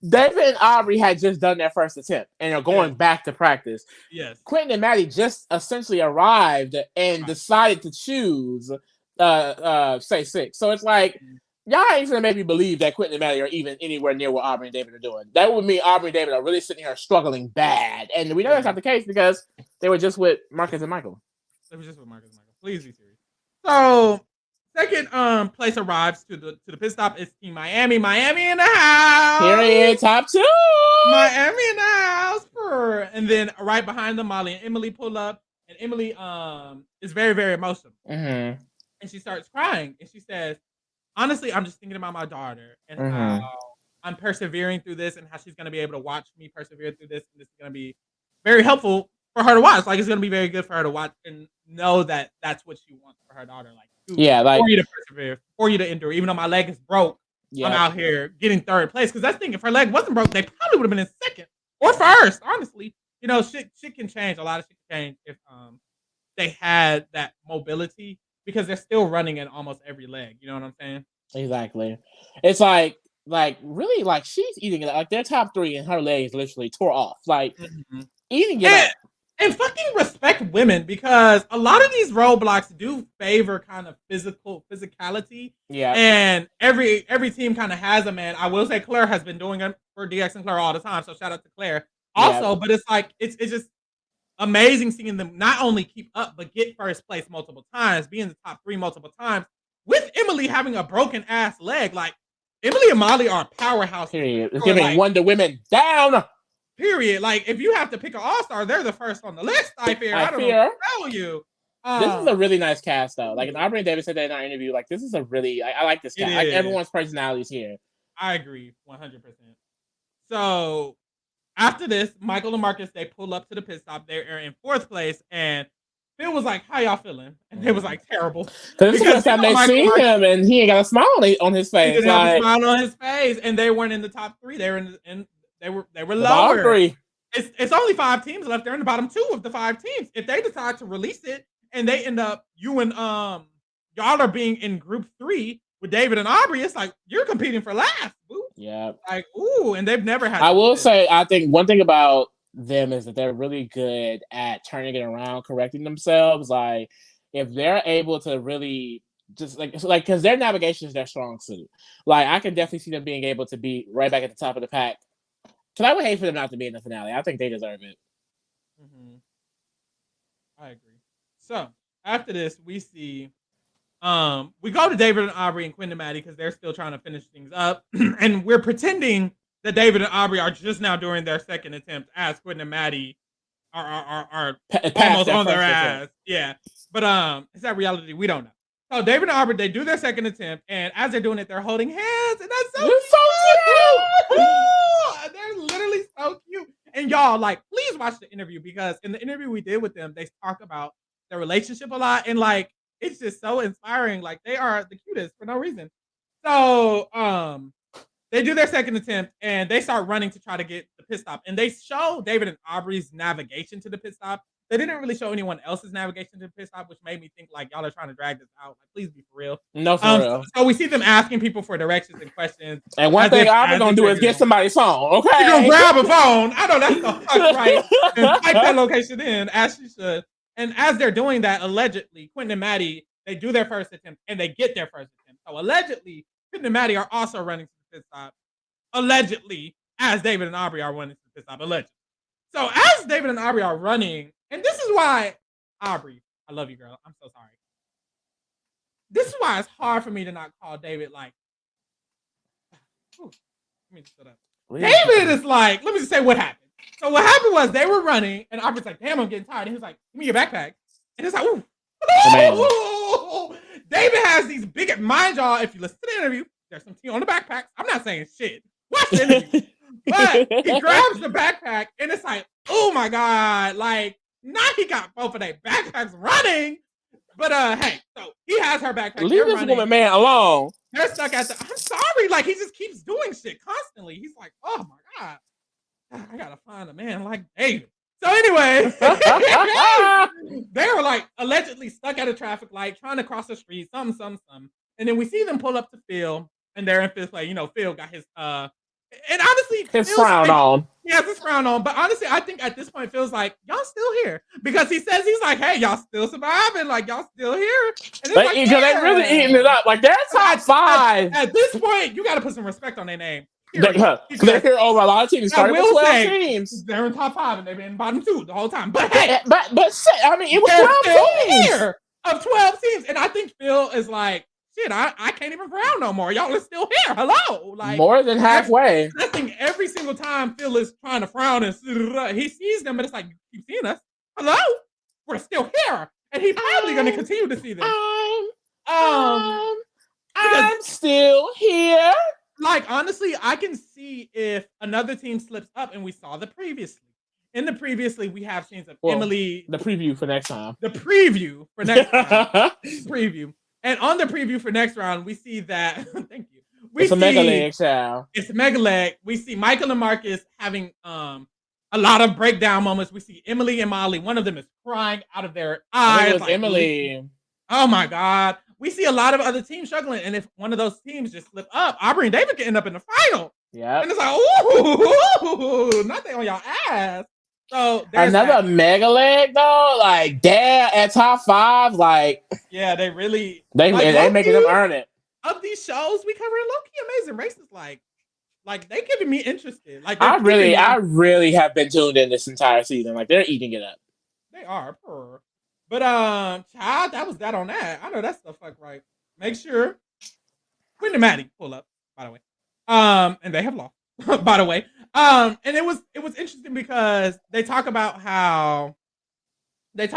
David and Aubrey had just done their first attempt and are going back to practice. Yes. Quentin and Maddie just essentially arrived and decided to choose say 6. So it's like, y'all ain't gonna make me believe that Quentin and Maddie are even anywhere near what Aubrey and David are doing. That would mean Aubrey and David are really sitting here struggling bad. And we know that's not the case because they were just with Marcus and Michael. They were just with Marcus and Michael. Please be serious. So second place arrives to the pit stop is Team Miami. Miami in the house. Period. Top 2. Miami in the house. And then right behind them, Molly and Emily pull up. And Emily is very, very emotional. Mm-hmm. And she starts crying. And she says, honestly, I'm just thinking about my daughter and how I'm persevering through this and how she's going to be able to watch me persevere through this. And this is going to be very helpful for her to watch. Like, it's going to be very good for her to watch and know that that's what she wants for her daughter. Like, for you to persevere, for you to endure. Even though my leg is broke, I'm out here getting third place. Because that's the thing. If her leg wasn't broke, they probably would have been in second or first, honestly. You know, shit can change. A lot of shit can change if they had that mobility. Because they're still running in almost every leg. You know what I'm saying? Exactly. It's like really, like she's eating it. Like their top 3 and her legs literally tore off. Like eating it up. And fucking respect women because a lot of these roadblocks do favor kind of physicality. Yeah. And every team kind of has a man. I will say Claire has been doing it for DX and Claire all the time. So shout out to Claire. Also, but it's like it's just amazing seeing them not only keep up but get first place multiple times, be in the top 3 multiple times, with Emily having a broken ass leg. Like Emily and Molly are powerhouse. Period. It's giving Wonder Women down. Period. Like if you have to pick an all-star, they're the first on the list. I don't know what to tell you. This is a really nice cast though. Like Aubrey and David said that in our interview. Like this is a really I like this cast. Like everyone's personalities here. I agree 100%. So after this, Michael and Marcus, they pull up to the pit stop. They're in 4th place, and Phil was like, "How y'all feeling?" And they was like, "Terrible." Because this is the first time they seen him, and he ain't got a smile on his face. He didn't have a smile on his face, and they weren't in the top 3. They were they were lower. 3. It's only 5 teams left. They're in the bottom 2 of the 5 teams. If they decide to release it, and they end up you and y'all are being in group 3 with David and Aubrey, it's like you're competing for last. Boo. Yeah. Like and they've never had. I will say, I think one thing about them is that they're really good at turning it around, correcting themselves. Like if they're able to really just like because their navigation is their strong suit. Like I can definitely see them being able to be right back at the top of the pack Because I would hate for them not to be in the finale. I think they deserve it. Mm-hmm. I agree. So after this, we see we go to David and Aubrey and Quinn and Maddie because they're still trying to finish things up, and we're pretending that David and Aubrey are just now doing their second attempt as Quinn and Maddie are almost on their ass. Yeah, but is that reality? We don't know. So David and Aubrey, they do their second attempt, and as they're doing it, they're holding hands, and that's so cute. They're literally so cute. And y'all, like, please watch the interview because in the interview we did with them, they talk about their relationship a lot, and like, it's just so inspiring. Like, they are the cutest for no reason. So, they do their second attempt and they start running to try to get the pit stop. And they show David and Aubrey's navigation to the pit stop. They didn't really show anyone else's navigation to the pit stop, which made me think like y'all are trying to drag this out. Like, please be for real. No, for real. So we see them asking people for directions and questions. And one thing Aubrey's gonna do is get somebody's phone. Okay, you're gonna grab a phone. I know that's the fuck right. And type that location in as she should. And as they're doing that, allegedly, Quentin and Maddie, they do their first attempt and they get their first attempt. So allegedly, Quentin and Maddie are also running to the pit stop. Allegedly, as David and Aubrey are running to the pit stop. Allegedly. So as David and Aubrey are running, and this is why, Aubrey, I love you, girl. I'm so sorry. This is why it's hard for me to not call David like. Let me just shut up. David is like, let me just say what happened. So what happened was they were running, and Aubrey's like, damn, I'm getting tired. And he was like, give me your backpack. And it's like, ooh. David has these big, mind y'all, if you listen to the interview, there's some tea on the backpack. I'm not saying shit. Watch the interview. But he grabs the backpack, and it's like, oh my God. Like, now he got both of their backpacks running. But hey, so he has her backpack. Leave this woman man alone. They're stuck at the. I'm sorry, like he just keeps doing shit constantly. He's like, oh my God, I gotta find a man like David. So anyway, they were like allegedly stuck at a traffic light, trying to cross the street, something. And then we see them pull up to Phil, and they're in Phil's place. You know, Phil got his and honestly, his frown on. He has his frown on. But honestly, I think at this point, Phil's like, y'all still here. Because he says, he's like, hey, y'all still surviving. Like, y'all still here. And they really eating it up. Like, that's top five. At this point, you got to put some respect on their name. They're here over a lot of teams. Starting with 12 teams. They're in top 5 and they've been in bottom 2 the whole time. But hey, but I mean, it was 12 teams. Here of 12 teams. And I think Phil is like, shit, I can't even frown no more. Y'all are still here. Hello. Like, more than halfway. I think every single time Phil is trying to frown and he sees them, but it's like, you keep seeing us. Hello? We're still here. And he's probably going to continue to see them. I'm still here. Like, honestly, I can see if another team slips up, and we saw the previously. In the previously, we have scenes of Emily. The preview for next time. The preview for next time. Preview. And on the preview for next round, we see that. Thank you. It's a mega leg, child. It's a mega leg. We see Michael and Marcus having a lot of breakdown moments. We see Emily and Molly. One of them is crying out of their eyes. It was like, Emily. Oh my God. We see a lot of other teams struggling. And if one of those teams just slip up, Aubrey and David can end up in the final. Yeah. And it's like, ooh, nothing on y'all ass. So another mega leg though, like damn, at top 5, like yeah, they really they making them earn it. Of these shows we cover in low-key Amazing Races, like they keeping me interested. Like I really have been tuned in this entire season. Like they're eating it up. They are, but child, that was that on that. I know that's the fuck right. Make sure Quinn and Maddie pull up, by the way. And they have lost, by the way. And it was interesting because they talk about how they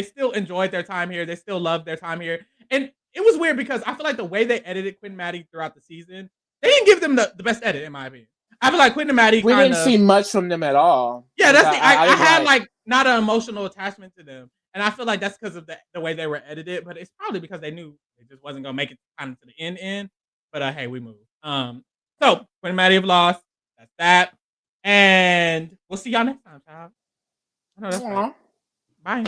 still enjoyed their time here. They still loved their time here. And it was weird because I feel like the way they edited Quinn and Maddie throughout the season, they didn't give them the best edit, in my opinion. I feel like Quinn and Maddie we didn't see much from them at all. Yeah, that's I had like not an emotional attachment to them. And I feel like that's because of the way they were edited, but it's probably because they knew it just wasn't gonna make it kind of to the end. But hey, we moved. So Quinn and Maddie have lost. That's that. And we'll see y'all next time, child. I know that's right. Bye.